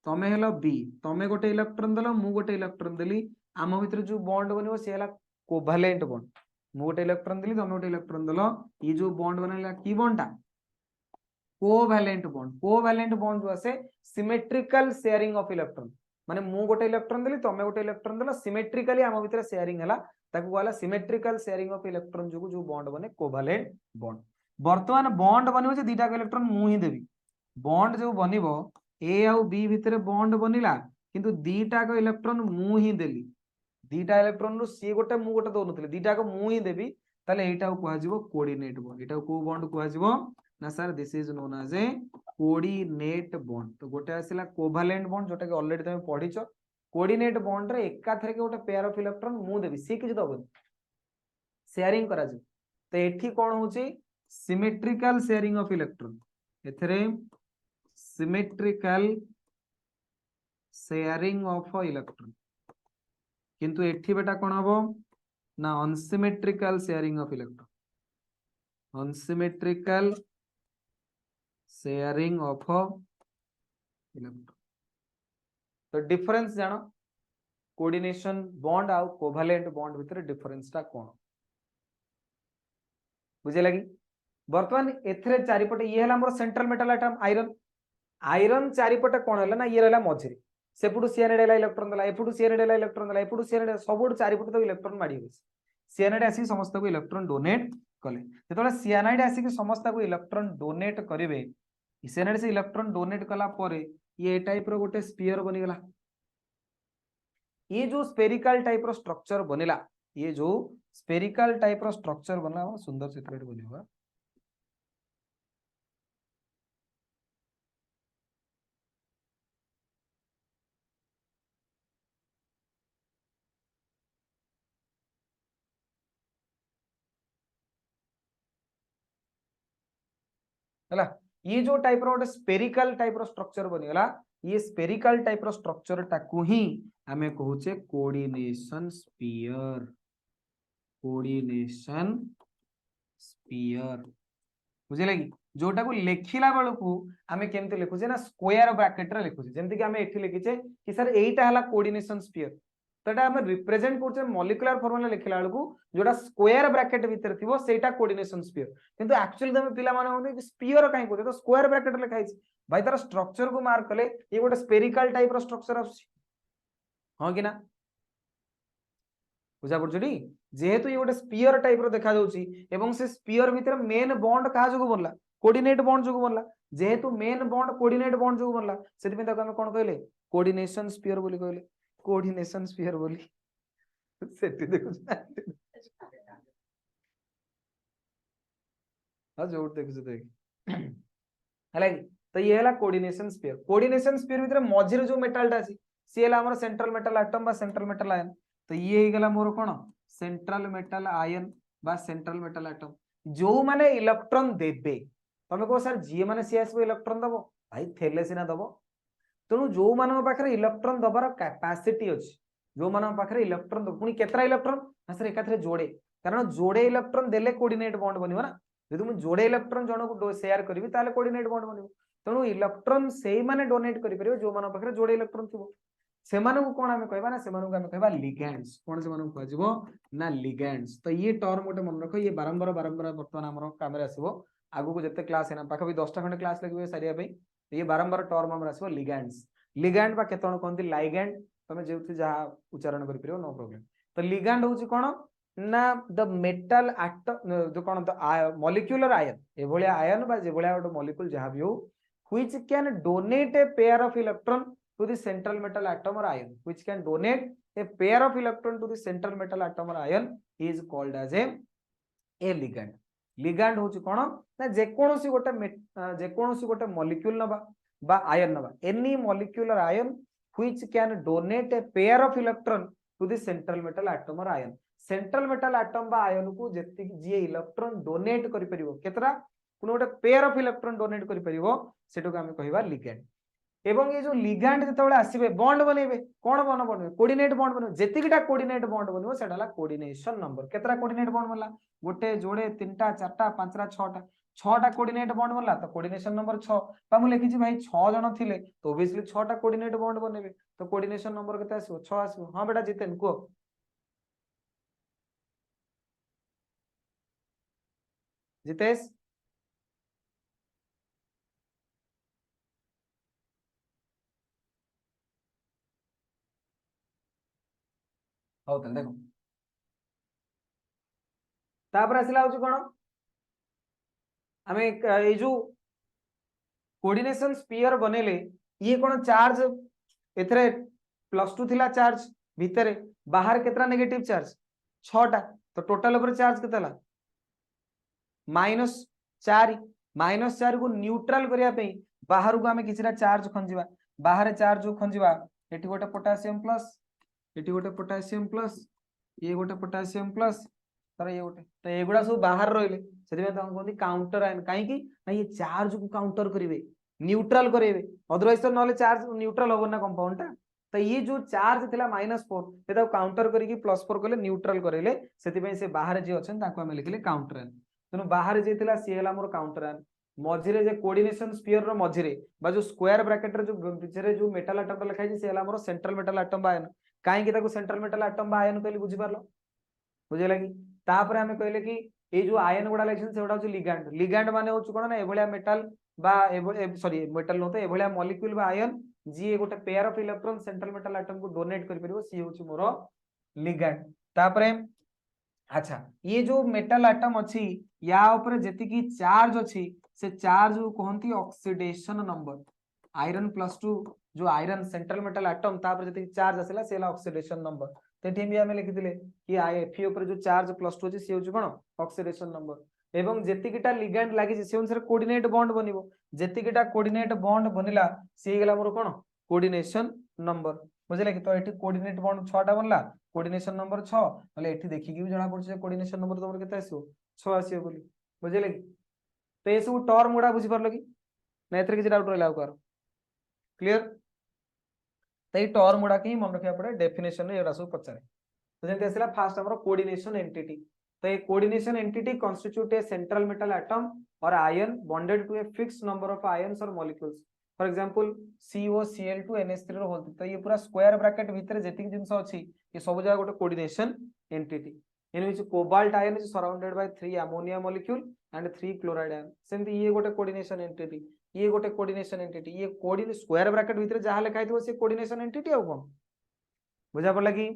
तमे हेलो बी तमे गोटे इलेक्ट्रॉन देलो मु गोटे इलेक्ट्रॉन देली आम भितर जो बॉन्ड बनिवो से हला कोवैलेंट बॉन्ड मु गोटे इलेक्ट्रॉन देली तमे गोटे इलेक्ट्रॉन देलो ये जो बॉन्ड बनला की बॉन्डटा कोवैलेंट बॉन्ड जो आसे सिमेट्रिकल शेयरिंग ऑफ इलेक्ट्रॉन माने मु गोटे इलेक्ट्रॉन देली तमे गोटे इलेक्ट्रॉन देलो सिमेट्रिकली आम भितर शेयरिंग हला ताकू कहला सिमेट्रिकल शेयरिंग ऑफ इलेक्ट्रॉन जो बॉन्ड बने कोवैलेंट बॉन्ड वर्तमान बॉन्ड बनिबो जे दीटा इलेक्ट्रॉन मु ही देबी बॉन्ड जो बनिबो ए आउ बी भितर बॉन्ड बनिला किंतु दीटा इलेक्ट्रॉन मु ही देली दीटा इलेक्ट्रॉन रु सी गोटे मु गोटे दोनथले दीटा मु ही देबी ताले एटा को कहजिवो कोऑर्डिनेट बॉन्ड एटा को बॉन्ड कहजिवो ना सर this is known as a coordinate bond तो गोटे आसिला कोवैलेंट बॉन्ड जोटा कि ऑलरेडी तमे पढिचो कोऑर्डिनेट बॉन्ड रे एकाथरे के गोटे पेयर ऑफ इलेक्ट्रॉन मु देबी सी किछ दबो शेयरिंग करा जे तो एठी कोन होची सिमेट्रिकल शेयरिंग ऑफ इलेक्ट्रॉन एथरे सिमेट्रिकल शेयरिंग ऑफ इलेक्ट्रॉन किंतु एठी बेटा कोन हबो ना unsymmetrical sharing of electron unsymmetrical sharing of electron तो डिफरेंस जानो कोऑर्डिनेशन बॉन्ड आउ कोवैलेंट बॉन्ड भितर डिफरेंस ता कोन बुझे लगी वर्तमान एथरे चारिपटे ये हला हमर central metal atom iron iron चारिपटे कोन हला ना ये रहला मझिरे सेपुडु सियानाइड हला इलेक्ट्रॉन दला एपुडु सियानाइड हला इलेक्ट्रॉन दला एपुडु सियानाइड सबुडु चारिपटे तो इलेक्ट्रॉन माडी होस सियानाइड आसी समस्त को इलेक्ट्रॉन डोनेट कले जेतोला सियानाइड आसी कि समस्त को इलेक्ट्रॉन डोनेट करिवे सियानाइड से इलेक्ट्रॉन डोनेट कला परे ये टाइप रो गोटे स्फीयर बनि गला ये जो स्फेरिकल टाइप रो स्ट्रक्चर बनिला ये जो स्फेरिकल टाइप रो स्ट्रक्चर बना सुंदर चित्र बनिबा हला ये जो टाइप रो स्फेरिकल टाइप रो स्ट्रक्चर बनिगला ये स्फेरिकल टाइप रो स्ट्रक्चर टाकू ही हमें कहूचे कोऑर्डिनेशन स्फीयर बुझे लगी जोटा को लेखिला बेलू को आमे केमते लिखुचे ना स्क्वायर ब्रैकेट रे लिखुचे जेमति कि आमे एठी लिखिचे कि सर एटा हला कोऑर्डिनेशन स्फीयर तटा आमे रिप्रेजेंट करचे मॉलिक्यूलर फॉर्मूला लिखिला बेलू को जोटा स्क्वायर ब्रैकेट भीतर थिबो सेटा कोऑर्डिनेशन स्फीयर किंतु एक्चुअली तमे पिला माने होने कि स्फीयर काई कोते तो स्क्वायर ब्रैकेट लिखा हिच भाई तार स्ट्रक्चर को मार्क कले ये गोटे स्फेरिकल टाइप रो स्ट्रक्चर आसी हां कि ना बुझा पड़छडी जेहेतु ये गोटे स्फीयर टाइप रो देखा जाउची एवं से स्फीयर भीतर मेन बॉन्ड कहा जोगु बनला कोऑर्डिनेट बॉन्ड जोगु बनला जेहेतु मेन बॉन्ड कोऑर्डिनेट बॉन्ड जोगु बनला सेति में ताको हम कोन कहले कोऑर्डिनेशन स्फीयर बोली कहले कोऑर्डिनेशन स्फीयर बोली सेति देखु हां जोर देखु देख हला तो ये हला कोऑर्डिनेशन स्फीयर भीतर मझिर जो मेटल ता छी सी हला हमर सेंट्रल मेटल एटम बा सेंट्रल मेटल आयन तो ये ही गला मोर कोन सेंट्रल मेटल आयन बा सेंट्रल मेटल एटम जो माने इलेक्ट्रॉन देबे तमे को सर जी माने सी आसबो इलेक्ट्रॉन दबो भाई थेले सिना दबो तनु जो मानक पाखरे इलेक्ट्रॉन दबार कैपेसिटी अछि जो मानक पाखरे इलेक्ट्रॉन दो पुनी केतरा इलेक्ट्रॉन ना सर एकाथरे जोड़े कारण जोड़े इलेक्ट्रॉन देले कोऑर्डिनेट बॉन्ड बनिबो ना जदि मु जोड़े इलेक्ट्रॉन जण को शेयर करबी ताले कोऑर्डिनेट बॉन्ड बनिबो तनु इलेक्ट्रॉन सेही माने डोनेट करि परिबो जो मानक पाखरे जोड़े इलेक्ट्रॉन थिबो सेमानु को कोन हमें कहबा ना सेमानु को हमें कहबा लिगैंड्स कोन सेमानु को कहजिवो ना लिगैंड्स तो ये टर्म गोटे मन रखो ये बारंबार वर्तमान हमर काम रे आसीबो आगु को जिते क्लास है पाखा भी 10टा खंडे क्लास लगे सारिया पे ये बारंबार टर्म हमर आसबो लिगैंड्स लिगैंड बा केतण कहंती लाइगैंड तमे जेउथि जहा उच्चारण करि परियो नो प्रॉब्लम तो लिगैंड होची कोन ना द मेटल एटम जो कोन द मॉलिक्यूलर आयन ए भलिया आयन बा जे भलिया गोटे मॉलिक्यूल जहा भी हो which can donate a pair of electron to the central metal atom और ion which can donate a pair of electron to the central metal atom और ion is called as a ligand ligand होची कोन ना जे कोनोसी गोटे molecule नबा बा ion नबा any molecular ion which can donate a pair of electron to the central metal atom और आयन सेंट्रल मेटल एटम बा आयन को जेति जे इलेक्ट्रॉन डोनेट करि परिबो केतरा कोनो गोटे पेयर ऑफ इलेक्ट्रॉन डोनेट करि परिबो सेटो हम कहिबा लिगैंड एवं ये जो लिगैंड जेतेबेले आसीबे बॉन्ड बनेबे कोन बॉन्ड बनेबे कोऑर्डिनेट बॉन्ड बनेबे जेतिकिटा कोऑर्डिनेट बॉन्ड बनेबो सेटाला कोऑर्डिनेशन नंबर केतरा कोऑर्डिनेट बॉन्ड बनला गोटे जोड़े तीनटा चारटा पांचटा छटा छटा कोऑर्डिनेट बॉन्ड बनला तो कोऑर्डिनेशन नंबर 6 बा मु लिखिछि भाई 6 जण थिले तो ऑब्वियसली 6टा कोऑर्डिनेट बॉन्ड बनेबे तो कोऑर्डिनेशन नंबर केते आसीबो 6 आसीबो हां बेटा जितेन को जितेश हौ तन देखो तापर आसिला होची कोन हमें ए जो कोऑर्डिनेशन स्फीयर बनेले ये कोन चार्ज एथरे +2 थिला चार्ज भितरे बाहर केतरा नेगेटिव चार्ज 6टा तो टोटल ऊपर चार्ज केतला -4 को न्यूट्रल करिया पे बाहर को हमें किछरा चार्ज खंजीबा बाहर चार्ज जो खंजीबा एटी गोटे पोटेशियम प्लस एटी गोटे पोटेशियम प्लस ये गोटे पोटेशियम प्लस तर ये गोटे तो एगुडा सब बाहर रहिले सेति में हम कहंदी काउंटर आयन काहे की ना ये चार्ज को काउंटर करिवे न्यूट्रल करेबे अदरवाइज तो नले चार्ज न्यूट्रल होबो ना कंपाउंड ता तो ये जो चार्ज थिला -4 सेटा काउंटर करी की +4 करले न्यूट्रल करेले सेति में से बाहर जे अछन ताको हम लिखले काउंटर आयन तनो बाहर जे थिला सी हला मोर काउंटर आयन मझिरे जे कोऑर्डिनेशन स्फीयर रो मझिरे बा जो स्क्वायर ब्रैकेट रे जो पिछरे जो मेटल एटम लिखा है से हला मोर सेंट्रल मेटल एटम आयन काहे की ताको सेंट्रल मेटल एटम आयन कहली बुझी पारलो बुझे लगी तापर हमें कहले कि ए जो आयन गुडा लेक्शन से होडा लिगैंड लिगैंड माने होच कोन ना एभलिया मेटल बा सॉरी मेटल न तो एभलिया मॉलिक्यूल बा आयन जी गोटे pair of electron central metal atom को डोनेट करि परिबो सी होच मोर लिगैंड तापरे अच्छा ये जो मेटल एटम अछि या ऊपर जेति की चार्ज अछि से चार्ज को कहंती ऑक्सीडेशन नंबर आयरन +2 जो आयरन सेंट्रल मेटल एटम तापर जेति चार्ज आसिला सेला ऑक्सीडेशन नंबर तेठी भी हमें लिखिथिले कि Fe ऊपर जो चार्ज +2 अछि से होच कोन ऑक्सीडेशन नंबर एवं जेतिकिटा लिगैंड लागि से अनुसार कोऑर्डिनेट बॉन्ड बनिबो जेतिकिटा कोऑर्डिनेट बॉन्ड बनिला से गेला मोर कोन कोऑर्डिनेशन नंबर बुझले कि तो एठी कोऑर्डिनेट बॉन्ड 6टा बनला कोऑर्डिनेशन नंबर 6 माने एठी देखि कि जणा पड़छ कोऑर्डिनेशन नंबर तमर केते आसीबो 6 आसीबो बोली बुझले कि तो ए सब टर्म गुडा बुझि परलो कि ना एथरे कि डाउट रहला ओकर क्लियर तो ये टर्म गुडा के मन रखिया पड़े डेफिनेशन रे एरा सब पचारे तो जेंते आसिला फास्ट हमर कोऑर्डिनेशन एंटिटी तो ये coordination entity constitute a central metal atom और ion bonded to a fixed number of ions और molecules for example COCl2 NH3 रो होती तो ये पूरा स्क्वायर ब्रैकेट भीतर जेतिक जिंस अछि ये सब जगह गोटे coordination entity in which cobalt ion is surrounded by 3 ammonia molecule and 3 chloride ion सेमती ये गोटे कोऑर्डिनेशन एंटिटी ये गोटे कोऑर्डिनेशन एंटिटी ये कोऑर्डिनेट स्क्वायर ब्रैकेट भीतर जहां लिखा हितबो से कोऑर्डिनेशन एंटिटी आ कोन बुझा पड़ला कि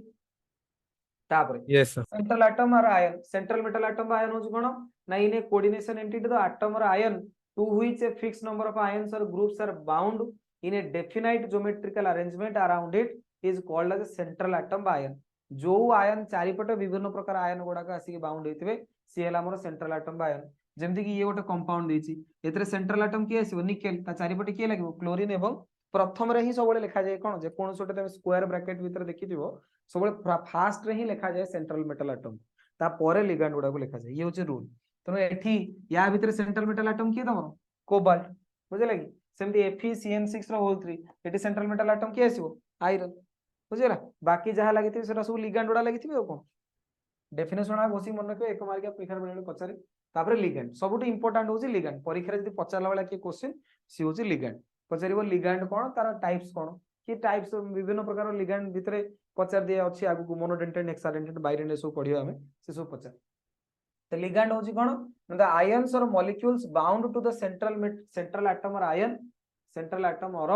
तापर यस सर सेंट्रल एटम और ion central metal atom ion हो कोन ना इने कोऑर्डिनेशन एंटिटी तो एटम और ion to which a fixed number of ions or groups are bound in a definite geometrical arrangement around it is called as central atom ion जो ion चारिपटे विभिन्न प्रकार आयन गुडा का आसी बाउंड होइतबे सी हला हमर सेंट्रल एटम आयन जेमति कि ये गोटे कंपाउंड देछि एतरे सेंट्रल एटम की आसीबो निकेल ता चारिपटे की लागबो क्लोरीन एवं प्रथम रे ही सबले लिखा जाय कोन जे कोन सोटे तमे स्क्वायर ब्रैकेट भीतर देखिथिबो सबले फास्ट रे ही लिखा जाय सेंट्रल मेटल एटम ता परे लिगैंड गुडा को लिखा जाय ये होचे रूल तनो एठी या भीतर सेंट्रल मेटल एटम की दमरो कोबाल्ट बुझले कि सेमती FeCN6 रो होल 3 एठी सेंट्रल मेटल एटम की आसीबो आयरन बुझला बाकी जहा लागिथि सेरा सब लिगैंड गुडा लागिथिबे ओ कोन डेफिनेशन आ गोसी मन रखियो एक मार्क परीक्षा बेले पचारे तापर लिगैंड सबुठी इंपोर्टेंट होची लिगैंड परीक्षा जदी पचारला वाला के क्वेश्चन सी होची लिगैंड पचारिबो लिगैंड कोन तार टाइप्स कोन कि टाइप्स विभिन्न प्रकार लिगैंड भितरे पचार दिया अछि आगु को मोनोडेंटेड हेक्साडेंटेड बाइडेंटेड सब पढियो हमें से सब पचार तो लिगैंड होची कोन द आयंस और molecules bound to the central atom or ion central atom or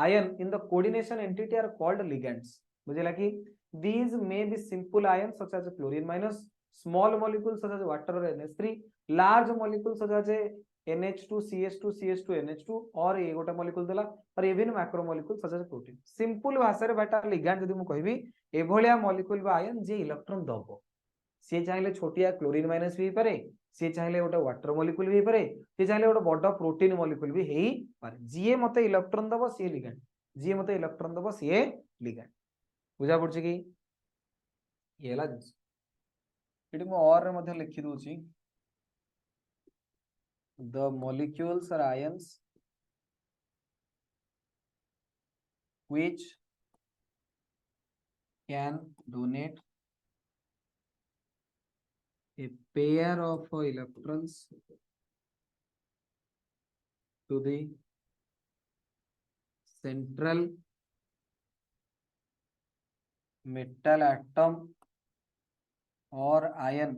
ion in the coordination entity are called ligands बुझिला कि these may be simple ions such as chlorine minus small molecules such as water or NH3 large molecules such as NH2 CH2 CH2 NH2 और ये गोटा molecule देला और even macro molecules such as protein simple भाषा रे बेटा ligand जदि मु कहबी एभलिया molecule बा ion जे इलेक्ट्रॉन दबो सी चाहिले छोटिया क्लोरीन माइनस भी पारे सी चाहिले गोटे वाटर मॉलिक्यूल भी पारे सी चाहिले गोटे बड़ प्रोटीन मॉलिक्यूल भी हेई पारे जीए मते इलेक्ट्रॉन दबो सी लिगैंड जीए मते इलेक्ट्रॉन दबो सी लिगैंड बुझा पड़छ कि ये हला जिंस एटी मु और रे मध्ये लिखि दोची the molecules or ions which can donate a pair of electrons to the central metal atom or ion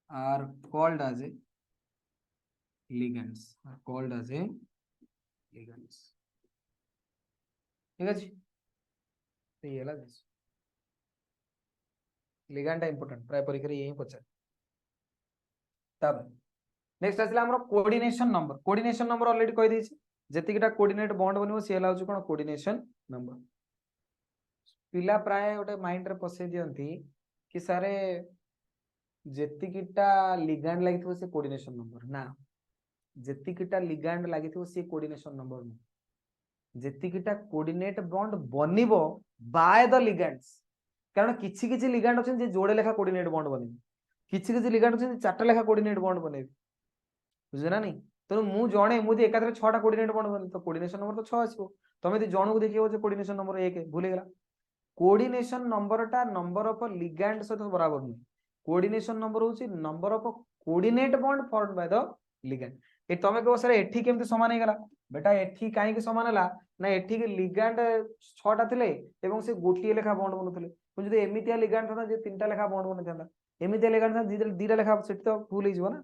are called as a ligands ठीक है जी तो ये लगा लिगैंड इंपोर्टेंट प्राय परीक्षा यही पचार तब नेक्स्ट आसला हमर कोऑर्डिनेशन नंबर ऑलरेडी कहि दैछि जतिकिटा कोऑर्डिनेट बॉन्ड बनिबो से हला कोन कोऑर्डिनेशन नंबर पिला प्राय ओटे माइंड रे पसे दियंती कि सारे जतिकिटा लिगैंड लागिथो से कोऑर्डिनेशन नंबर ना जतिकिटा लिगैंड लागिथो से कोऑर्डिनेशन नंबर न जतिकिटा कोऑर्डिनेट बॉन्ड बनिबो बाय द लिगैंड्स कारण किछि किछि लिगैंड अछन जे जोड़े लेखा कोऑर्डिनेट बॉन्ड बने किछि किछि लिगैंड अछन जे चारटा लेखा कोऑर्डिनेट बॉन्ड बने बुझना नहीं तो मु जणे मु जे एकाधरे 6 टा कोऑर्डिनेट बॉन्ड बने तो कोऑर्डिनेशन नंबर तो 6 आसीबो तमे जे जण को देखियो जे कोऑर्डिनेशन नंबर 1 भूले गेला कोऑर्डिनेशन नंबर टा नंबर ऑफ लिगैंड से तो बराबर नहीं कोऑर्डिनेशन नंबर होची number of coordinate bond formed by the ligand ए तमे को सर एठी केमते समान हे गेला बेटा एठी काहे के समान हला ना एठी के लिगैंड 6 टा थिले एवं से गोटिए लेखा बॉन्ड बनउतले जदि एमितिया लिगैंड था जे 3टा लेखा बॉन्ड बने थांदा एमितिया लिगैंड था दीटा लेखा सेट तो भूल ही जीवो ना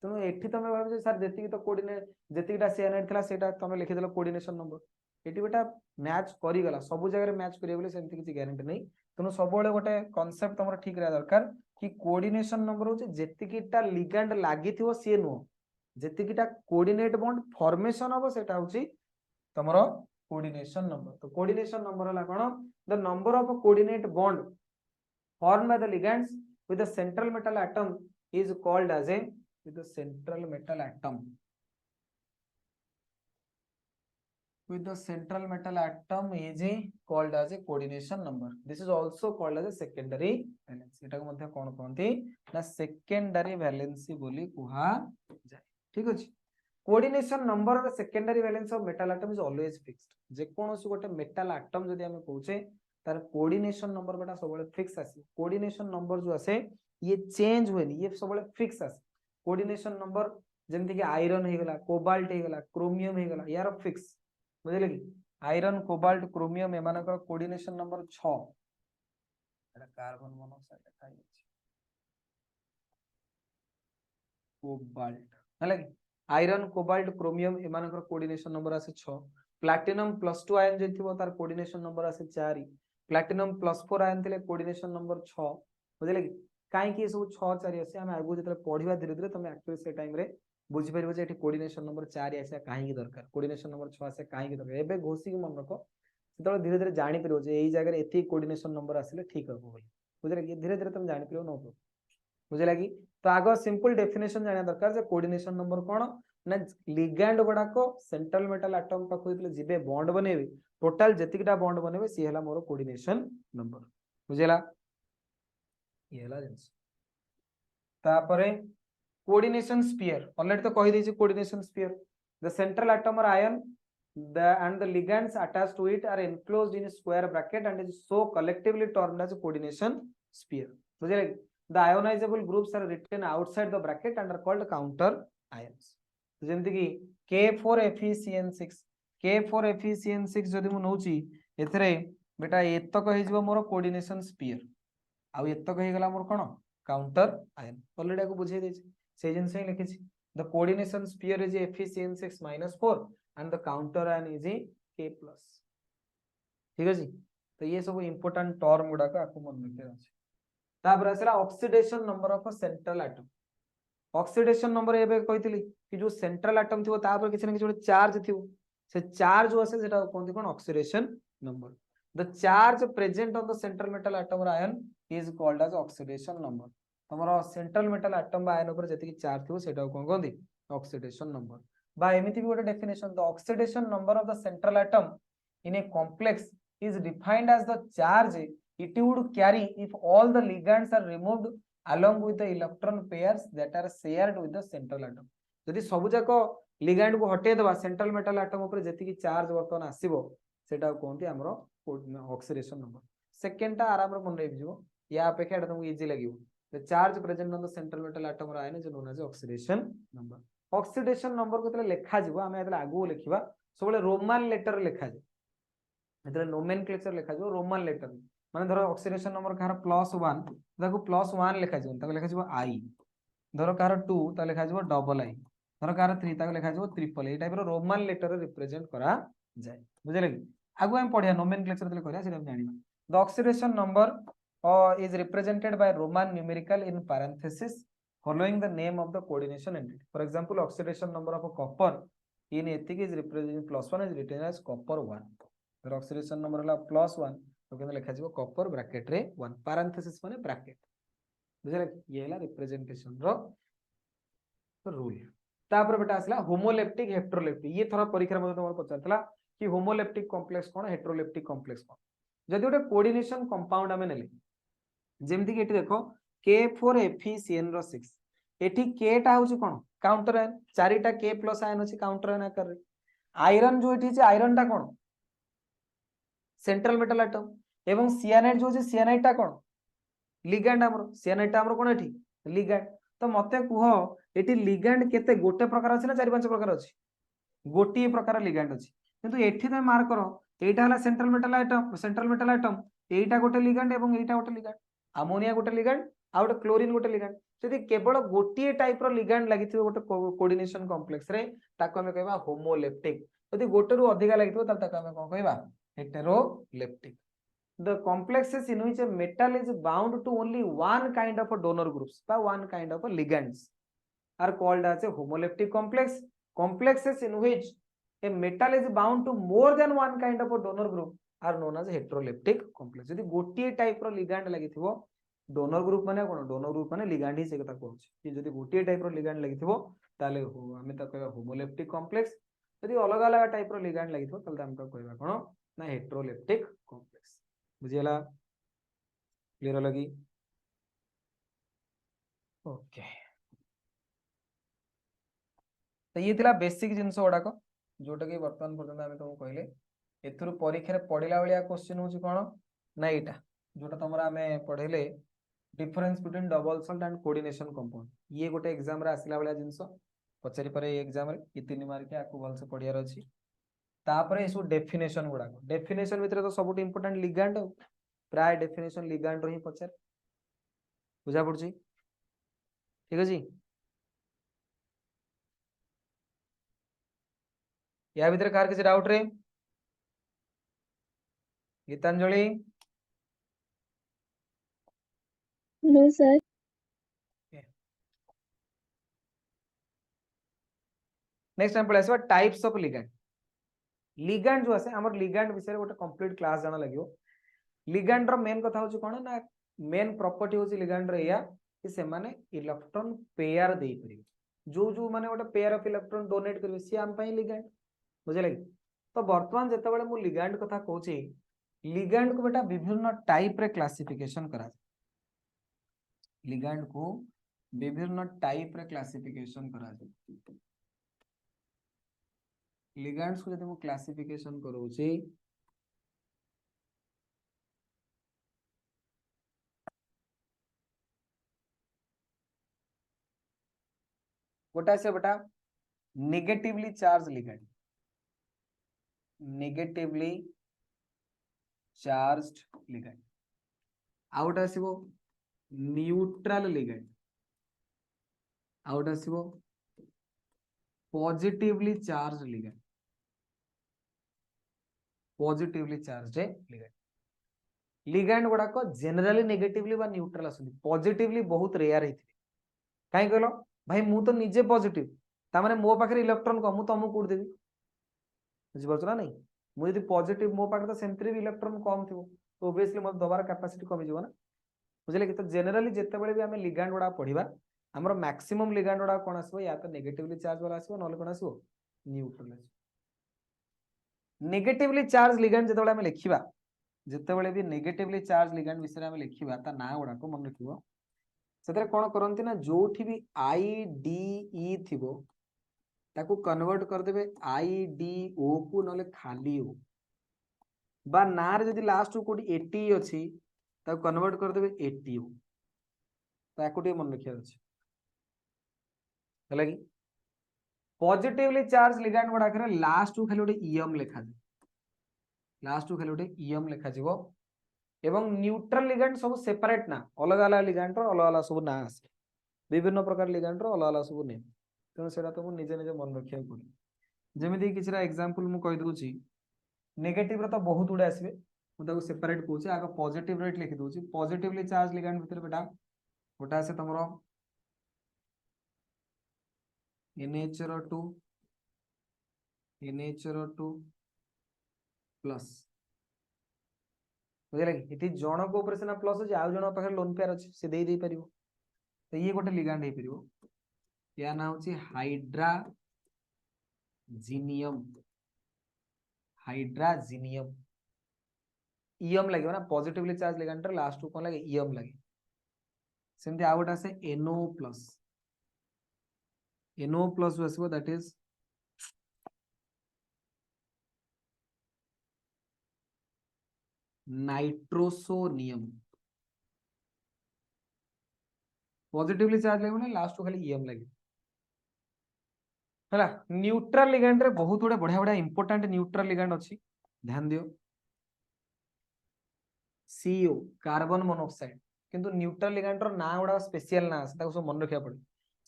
तनो एठी तमे भाबे सर जेति तो कोऑर्डिनेट जेतिटा सियानाइड थिला सेटा तमे लिखि देलो कोऑर्डिनेशन नंबर एठी बेटा मैच करी गला सब जगह रे मैच करियो बोले सेमति किछि गारंटी नै तनो सब बेले गोटे कांसेप्ट तमरो ठीक रहा दरकार कि कोऑर्डिनेशन नंबर होचे जेतिकिटा लिगैंड लागिथिवो से नो जेतिकिटा कोऑर्डिनेट बॉन्ड फॉर्मेशन हो सेटा होची तमरो कोऑर्डिनेशन नंबर तो कोऑर्डिनेशन नंबर हला कोन the number of coordinate bond formed by the ligands with the central metal atom is called as a with the central metal atom is a called as a coordination number. This is also called as a secondary valency. एटा को मध्ये कोन कहंती ना secondary valency बोली कुहा जाय ठीक अछि coordination number or secondary valence of metal atom is always fixed जे कोनोसी गोटे मेटल एटम जदी हम कहूचे तार कोऑर्डिनेशन नंबर बेटा सबले फिक्स आसी कोऑर्डिनेशन नंबर जो आसे ये चेंज होएनी ये सबले फिक्स आसी कोऑर्डिनेशन नंबर जेमति कि आयरन हे गेला कोबाल्ट हे गेला क्रोमियम हे गेला यार फिक्स बुझले कि आयरन कोबाल्ट क्रोमियम एमानकर कोऑर्डिनेशन नंबर 6 एटा कार्बन मोनोऑक्साइड देखाइ अछि कोबाल्ट हले आयरन कोबाल्ट क्रोमियम एमानकर कोऑर्डिनेशन नंबर आसे 6 प्लैटिनम +2 आयन जे थिबो तार कोऑर्डिनेशन नंबर आसे 4 प्लैटिनम +4 आयन थिले कोऑर्डिनेशन नंबर 6 बुझले कि काई कि सब 6 4 आसे हम आगु जतले पढिबा धीरे धीरे तमे एक्चुअली से टाइम रे बुझि परिबो जे एठी कोऑर्डिनेशन नंबर 4 आसे काई कि दरकार कोऑर्डिनेशन नंबर 6 आसे काई कि दरकार एबे घोसी कि मन रखो सेतले धीरे धीरे जानि परिबो जे एई जगह रे एती कोऑर्डिनेशन नंबर आसीले ठीक हबो बोली बुझले कि धीरे धीरे तमे जानि परिबो नो बुझले कि तो आगो सिंपल डेफिनेशन जानिया दरकार जे कोऑर्डिनेशन नंबर कोन ना लिगैंड गुडा को सेंट्रल मेटल एटम पाखो इतले जिबे बॉन्ड बनेबे टोटल जतिकटा बॉन्ड बनेबे सी हला मोर कोऑर्डिनेशन नंबर बुझेला ये हला जेंस तापरे कोऑर्डिनेशन स्फीयर ऑलरेडी तो कहि दैछि coordination sphere the central atom और ion and the ligands attached to it are enclosed in a square bracket and is so collectively termed as a coordination sphere बुझेला the ionizable groups are written outside the bracket and are called counter ions जेमति कि K4FeCN6 K4FeCN6 जदि मु नउची एथरे बेटा एतक हे जिवो मोर coordination sphere आ एतक हे गला मोर कोन counter ion already आपको बुझे देछि से जिन से लिखि छि the coordination sphere is Fe(CN6 -4 and the counter ion is K+। ठीक अछि तो ये सब इंपोर्टेंट टर्म गुडा को आपको मन रखिया अछि तापर आसला oxidation number of a central atom oxidation number एबे कहितली कि जो सेंट्रल एटम थिबो ता पर किछ न किछ चार्ज थिबो से चार्ज जो आसे सेटा कोनती कोन oxidation number the charge present on the central metal atom और ion is called as oxidation number तमरो सेंट्रल मेटल एटम बा आयन ऊपर जति चार्ज थिबो सेटा कोन कोनती ऑक्सीडेशन नंबर बा एमिति भी गोटे definition the oxidation number of the central atom in a complex is defined as the charge it would carry if all the ligands are removed along with the electron pairs that are shared with the central atom यदि सब जाक ligand को हटे देबा central metal atom ऊपर जति charge वर्तमान आसीबो सेटा कोनती हमरो ऑक्सीडेशन नंबर सेकंड टा आराम रे मन रे बिजो या अपेक्षा तुमको इजी लागिवो the charge present on the central metal atom और ion is known as oxidation number oxidation number को तले लेखा जिवो हमें एतले आगु लेखिबा सबले रोमान लेटर लेखा जे एतले नोमेनक्लेचर लेखा जो रोमान लेटर माने धरो ऑक्सीडेशन नंबर कार +1 ताको +1 लेखा जो ताको लेखा जो आई धरो कार 2 ता लेखा जो डबल आई धरो कार 3 ताको लेखा जो ट्रिपल ए टाइप रो रोमान लेटर रिप्रेजेंट करा जाय बुझले कि आगु हम पढिया नोमेनक्लेचर तले करिया सेटा जानिबा the oxidation number is represented by Roman numerical in parenthesis following the name of the coordination entity for example oxidation number of a copper in ethic is represented +1 is written as copper 1 oxidation number हला +1 तो केन लिखा जिवो copper bracket रे 1 parenthesis माने bracket बुझले ये हला representation रो rule तापर बेटा आसला होमोलेप्टिक हेटेरोलेप्टिक ये थोड़ा परीक्षा में तुमर पचारतला कि होमोलेप्टिक कॉम्प्लेक्स कोन हेटेरोलेप्टिक कॉम्प्लेक्स कोन जदि ओटे कोऑर्डिनेशन कंपाउंड हमें नेले जेमति कि एठी देखो K4FeCN रो 6 एठी K टा होची कोन काउंटर आयन चारिटा K+ आयन अछि काउंटर आयन आकर रे आयरन जो एठी छै आयरन टा कोन सेंट्रल मेटल एटम एवं सियानाइड जो सियानाइड टा कोन लिगैंड हमरो सियानाइड टा हमरो कोन एठी लिगैंड तो मते कुहो एठी लिगैंड केते गोटे प्रकार अछि ना 4-5 प्रकार अछि गोटी प्रकार लिगैंड अछि किंतु एठी त मार्क करो एटा हला सेंट्रल मेटल एटम एटा गोटे लिगैंड एवं एटा गोटे लिगैंड अमोनिया गोटे लिगैंड आ गोटे क्लोरीन गोटे लिगैंड यदि केवल गोटी टाइप रो लिगैंड लागिथिबो गोटे कोऑर्डिनेशन कॉम्प्लेक्स रे ताको हमें कहबा होमोलेप्टिक यदि गोटे रु अधिक लागिथिबो त ताको हमें कोन कहबा heteroleptic the complexes in which a metal is bound to only one kind of a donor groups by one kind of a ligands are called as a homoleptic complex complexes in which a metal is bound to more than one kind of a donor group are known as heteroleptic complex यदि गोटी type रो ligand लागिथिबो donor group माने कोन donor group माने ligand ही से कथा कहउछ कि यदि गोटी type रो ligand लागिथिबो ताले हमें त कहबा होमोलेप्टिक कॉम्प्लेक्स यदि अलग अलग टाइप रो लिगैंड लागिथिबो ताले हम त कहबा कोन ना हेटेरोलेप्टिक कॉम्प्लेक्स बुझियला क्लियर लगी ओके तो ये थिला बेसिक जिंस ओडाको जोटा कि वर्तमान पर्यंत हमें तुमको कहले एथुरु परीक्षा रे पढिला वालिया क्वेश्चन होची कोन ना एटा जोटा तमरा हमें पढेले difference between double salt and coordination compound ये गोटे एग्जाम रे आसिला वालिया जिंस पचारि परे एग्जाम रे ये 3 मार्क के आको भल से पढियार अछि तापरे इसु डेफिनेशन गुडा डेफिनेशन भितर तो सबुट इंपोर्टेंट लिगैंड प्राय डेफिनेशन लिगैंड रो ही पचार बुझा पड़छि ठीक अछि या भीतर कार किसी डाउट रे Gitanjali no sir next time पढ़ाइबा टाइप्स ऑफ लिगैंड लिगैंड जो आसे हमर लिगैंड विषय गोटे कंप्लीट क्लास जाना लागियो लिगैंड रो मेन कथा होची कोन ना मेन प्रॉपर्टी होची लिगैंड रे या कि से माने इलेक्ट्रॉन पेयर देई परिबे जो माने गोटे पेयर ऑफ इलेक्ट्रॉन डोनेट करबे सी हम पई लिगैंड बुझले तो वर्तमान जते बेले मु लिगैंड कथा कहूची लिगैंड को बेटा विभिन्न टाइप रे क्लासिफिकेशन करा लिगैंड को विभिन्न टाइप रे क्लासिफिकेशन करा लिगैंड्स को जब हम क्लासिफिकेशन करूची गोटा से बेटा negatively charge ligand negatively charged ligand out आसीबो न्यूट्रल लिगेंड आउट आसीबो positively charge ligand positively charge ligand ligand गुड़ाक जनरली नेगेटिवली बा न्यूट्रल आसुनी पॉजिटिवली बहुत रेयर हेथि काहे कहलो भाई मु तो निजे पॉजिटिव ता माने मो पाखरे इलेक्ट्रॉन को मु तुमको कोड देबी बुझि परछ ना नहीं मु यदि पॉजिटिव मो पाखरे तो सेंतरी भी इलेक्ट्रॉन कम थिबो तो ऑब्वियसली मो दबार कैपेसिटी कमी जीवो ना बुझले कि तो जनरली जेते बेले भी हमें लिगेंड गुडा पढिबा हमर मैक्सिमम लिगेंड गुडा कोन आसबो या तो नेगेटिवली चार्ज वाला आसबो नले कोन आसबो न्यूट्रल आसबो नेगेटिवली चार्ज लिगेंड जेते बेले हमें लिखिबा जेते बेले भी नेगेटिवली चार्ज लिगेंड विषय में लिखिबा ता ना गुडा को मन रखिबो सेतरे कोन करंती ना जोठी भी आई डी ई थिबो ताकू कन्वर्ट कर देबे आई डी ओ को नले खाली ओ बा नार जदि लास्ट को एटी अछि ताकू कन्वर्ट कर देबे एटी ओ ताकू टे मन रखिया अछि हला कि पॉजिटिवली चार्ज लिगेंड गुडा करे लास्ट को खाली ओटे ईएम लिखा दे लास्ट को खाली ओटे ईएम लिखा जीवो एवं न्यूट्रल लिगेंड सब सेपरेट ना अलग अलग लिगेंड रो अलग अलग सब ना आसे विभिन्न प्रकार लिगेंड रो अलग अलग सब नेम तेणु सेटा तो निजे निजे मन रखिया पड़े जेमिति किछरा एग्जांपल मु कहि दोची नेगेटिव रो तो बहुत उडे आसीबे मु ताको सेपरेट कहूची आगे पॉजिटिव रेट लिखि दोची पॉजिटिवली चार्ज लिगेंड भीतर बेटा गोटा से तमरो NH2 प्लस बुझले कि इति जण को ऊपर सेना प्लस अछि आ जण पाखे लोन पेयर अछि से दे परिबो तो ये गोटे लिगेंड हे परिबो या ना होची हाइड्राजीनियम ईएम लगे ना पॉजिटिवली चार्ज लिगेंड लास्ट को कोन लगे ईएम लगे सेमति आ गोटा से NO प्लस आसीबो that is nitrosonium positively charge लगे ना लास्ट को खाली ईएम लगे हला न्यूट्रल लिगेंड रे बहुत गुडे बढ़िया बढ़िया इंपोर्टेंट न्यूट्रल लिगेंड अछि ध्यान दियो CO कार्बन मोनोऑक्साइड किंतु न्यूट्रल लिगेंड रो ना गुडा स्पेशल ना आसे ताको सब मन रखिया पड़े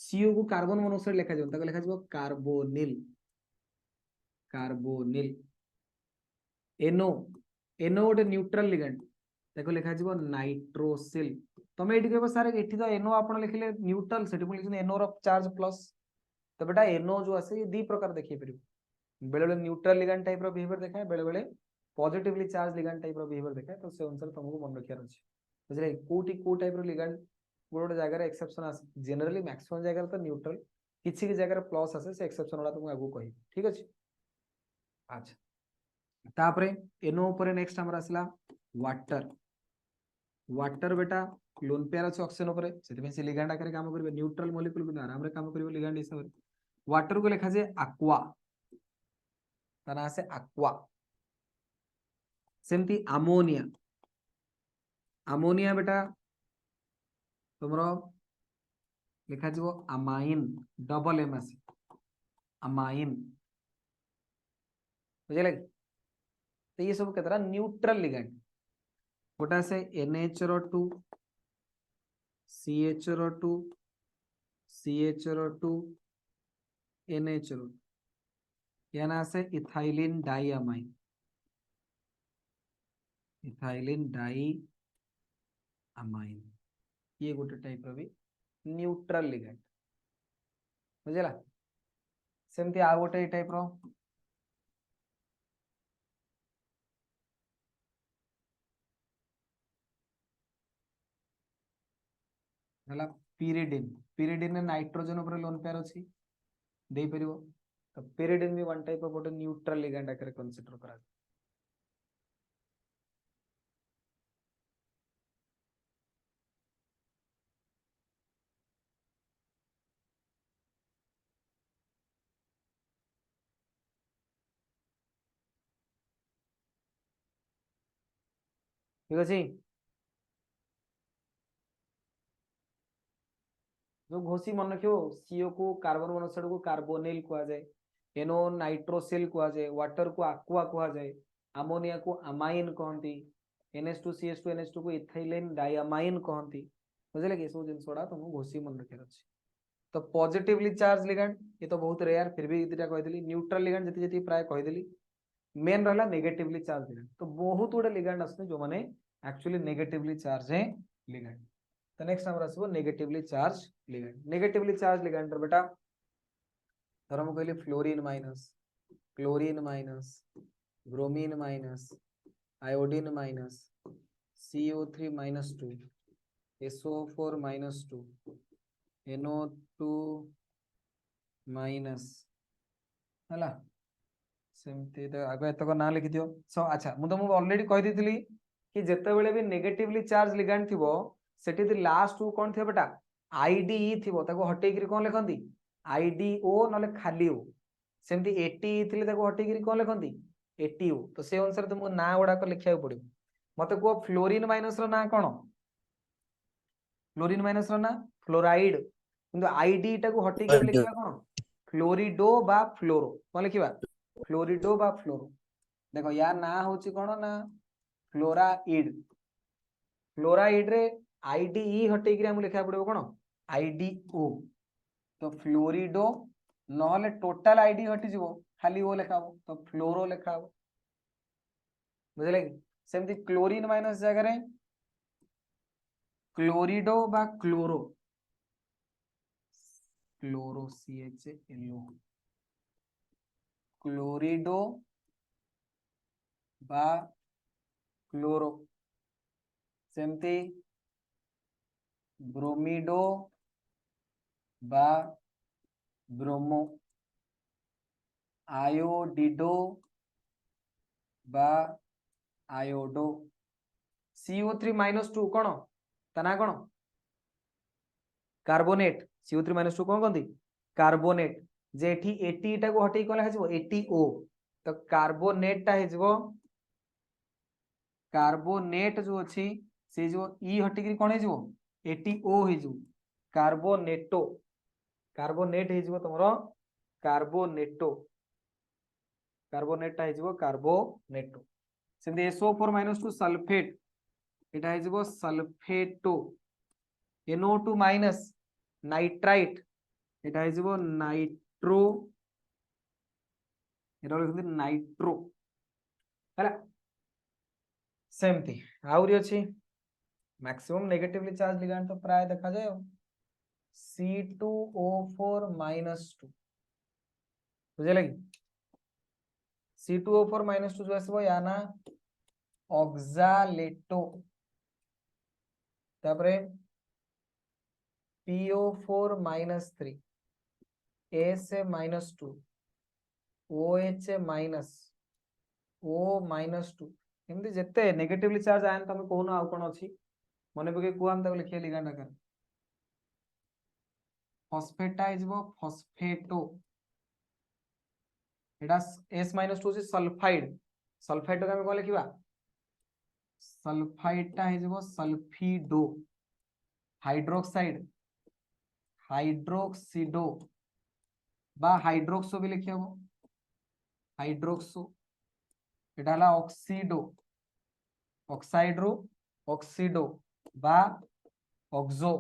CO को कार्बन मोनोऑक्साइड लिखा जाउ ताको लिखा जाउ कार्बोनिल NO गोटे न्यूट्रल लिगेंड ताको लिखा जाउ नाइट्रोसिल तमे एठी कहबो सर एठी तो NO आपण लिखले न्यूट्रल सेठी पुनी लिखने NO रो चार्ज प्लस तो बेटा NO जो आसे ये दी प्रकार देखिए परिबो बेले बेले न्यूट्रल लिगेंड टाइप रो बिहेवियर देखाय बेले बेले पॉजिटिवली चार्ज लिगेंड टाइप रो बिहेवियर देखाय तो से अनुसार तुमको मन रखियार अछि बुझले कोठी को टाइप रो लिगेंड गोटे जगह रे एक्सेप्शन आसे जनरली मैक्सिमम जगह रे तो न्यूट्रल किछि की जगह रे प्लस आसे से एक्सेप्शन वाला तुमको आगु कहि ठीक अछि अच्छा तापरे NO ऊपर नेक्स्ट हमर आसला वाटर बेटा लोन पेयर अछि ऑक्सीजन ऊपर सेति में से लिगेंड आकर काम करबे न्यूट्रल मॉलिक्यूल बिना आराम रे काम करबे लिगेंड हिसाब रे वाटर को लिखा जाए aqua तना से aqua सेमती अमोनिया बेटा तुमरो लिखा जीवो अमाइन डबल एम आसी अमाइन बुझले तो ये सब केतरा न्यूट्रल लिगेंड गोटा से NH2 CH2 NH2 याना से इथाइलिन डाइअमाइन ये गोटे टाइप रो भी न्यूट्रल लिगेंड बुझला सेमती आ गोटे टाइप रो हला पिरिडिन ने नाइट्रोजन ऊपर लोन पेयर अछि दे परिबो तो पिरिडिन भी वन टाइप ऑफ गोटे न्यूट्रल लिगेंड आकर कंसीडर करा ठीक अछि जो घोषी मन रखियो CO को कार्बन मोनोऑक्साइड को कार्बोनिल कहा जाए NO नाइट्रोसिल कहा जाए वाटर को aqua कहा जाए अमोनिया को अमाइन कहती NH2 CH2 NH2 को इथाइलिन डाइअमाइन कहती बुझे कि सब जिन तुमको घोषी मन रखार अच्छे। तो पॉजिटिवली चार्ज लिगैंड ये तो बहुत रेयर, फिर भी दुटा कही न्यूट्रल लिगैंड जी जी प्राय कहीदेली। मेन रहा नेगेटिवली चार्ज लिगैंड, तो बहुत गुड़े लिगैंड आसते जो मैंने एक्चुअली नेगेटिवली चार्ज है लिगैंड। तो नेक्स्ट नंबर आसो negatively charge ligand. Negatively charge ligand बेटा धर मुझे कहली fluorine minus, chlorine minus, bromine minus, iodine minus, CO3 minus 2, SO4 minus 2, NO2 minus है सेमती आगे एतक ना लिखि दियो। सो अच्छा मुझे तुमको ऑलरेडी कह दी कि जिते बड़े भी नेगेटिवली चार्ज लिगैंड थी सेठी लास्ट को कौन थे बेटा आईडीई थी हटेक कौन लिखती आईडीओ ना खाली ओ सेमती एटीई थी हटेक कौन लिखती एटीओ। तो से अनुसार तुमको ना गुड़ाक लिखा पड़ो। मत कह फ्लोरीन माइनस ना कौन फ्लोरीन माइनस ना फ्लोराइड किंतु आईडी टाको हटेक लिखा कौन फ्लोरिडो बा फ्लोरो कौन लिखा फ्लोरिडो बा फ्लोरो। देखो यार ना हूँ कौन ना फ्लोराइड। फ्लोराइड रे आईडीई हटेक लिखा पड़ो कौन आईडीओ। तो फ्लोरिडो नहले टोटाल आईडी हटिज खाली ओ लिखा तो फ्लोरो लिखा बुझे कि सेमती क्लोरीन माइनस जगह क्लोरिडो बा क्लोरो क्लोरो CHLO क्लोरिडो बा क्लोरो सेमती ब्रोमिडो बा ब्रोमो आयोडिडो बा आयोडो CO3 माइनस 2 कौन ता कौन कार्बोनेट CO3 माइनस 2 कौन कहती कार्बोनेट जे एटी को हटे कौन लिखा एटीओ। तो कार्बोनेट टा हो कार्बोनेट जो अच्छी से जो ई हटिक कौन हो एटीओ हो कार्बोनेटो कार्बोनेट हो तुम कार्बोनेटो कार्बोनेटा हो कार्बोनेटो। सेमती SO4 माइनस 2 सल्फेट यहाँ हो सल्फेटो NO2 माइनस नाइट्राइट यहाँ हो नाइट्रो लिखते नाइट्रो है सेमती आउरी अच्छी मैक्सिमम नेगेटिवली चार्ज लिगैंड तो प्राय देखा जाए C2O4 माइनस 2 बुझे लगी C2O4 माइनस 2 जो आसो या ना ऑक्सालेटो तापरे PO4 minus 3 SA minus 2 OH minus O minus 2 एमती जिते नेगेटिवली चार्ज आए तुम कहून आउ कौन अच्छी मन पके कह लिखिए लिगैंड आकार फॉस्फेटा हो फॉस्फेटो एटा S माइनस 2 सल्फाइड सल्फाइड को कौन लिखा सल्फाइडटा हो सल्फिडो हाइड्रोक्साइड हाइड्रोक्सिडो बा हाइड्रोक्सो भी लिखा हाइड्रोक्सो एटा ऑक्सीडो ऑक्साइड रू ऑक्सीडो बा ऑक्सो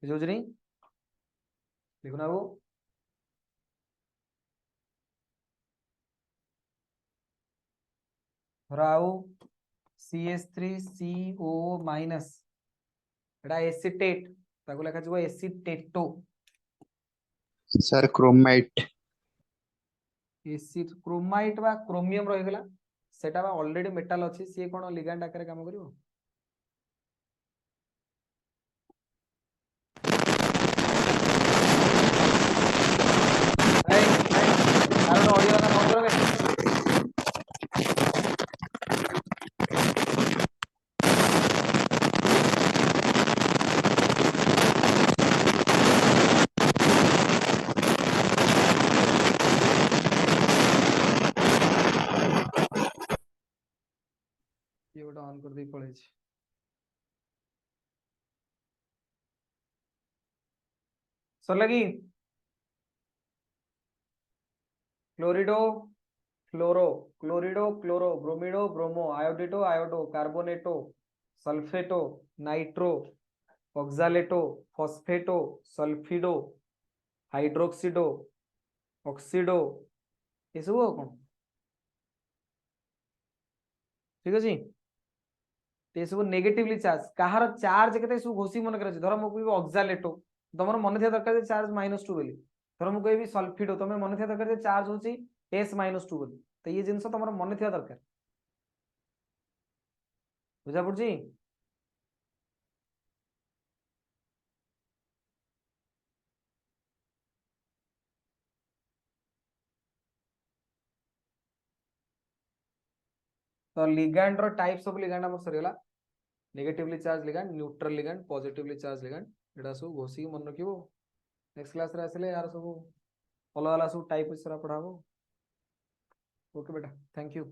बुझे लिखुना वो राउ CH3CO माइनस एटा एसिटेट ताको लिखा जाव एसिटेटो सर क्रोमाइट एसिड क्रोमाइट बा क्रोमियम रहीगला सेटा बा ऑलरेडी मेटल अछि सी कोन लिगैंड आकार काम करिवो कारण ऑडियो का नोट करोगे ये गोटे ऑन कर दे पड़े सर लगी क्लोरिडो फ्लोरो क्लोरिडो chloro ब्रोमिडो bromo आयोडिटो iodo कार्बोनेटो सल्फेटो, nitro, ऑक्सालेटो, फॉस्फेटो, सल्फिडो, हाइड्रोक्सिडो, oxido, ये सब कौन ठीक अच्छे ये सब नेगेटिवली चार्ज कहार चार्ज के सब घोषी मन कर धर मुझे कह ऑक्सालेटो तुम मन था दरकार चार्ज -2 बोली धर मुझे कह सल्फिडो तुम मन था दरकार चार्ज होची S-2 बोली तो ये जिनस तुम मन था दरकार बुझा पड़ी तो लिगैंड रो टाइप्स ऑफ लिगैंड हमर सरीगला negatively charge ligand neutral ligand positively charge ligand एडा सब घोषी मन रखिबो नेक्स्ट क्लास रे आसले यार सब अलग अलग सब टाइप सरा पढ़ाबो ओके बेटा thank you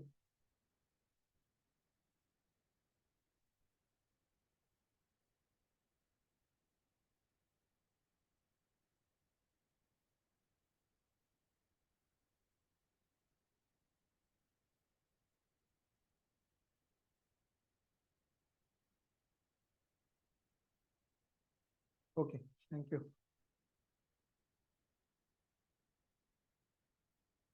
okay thank you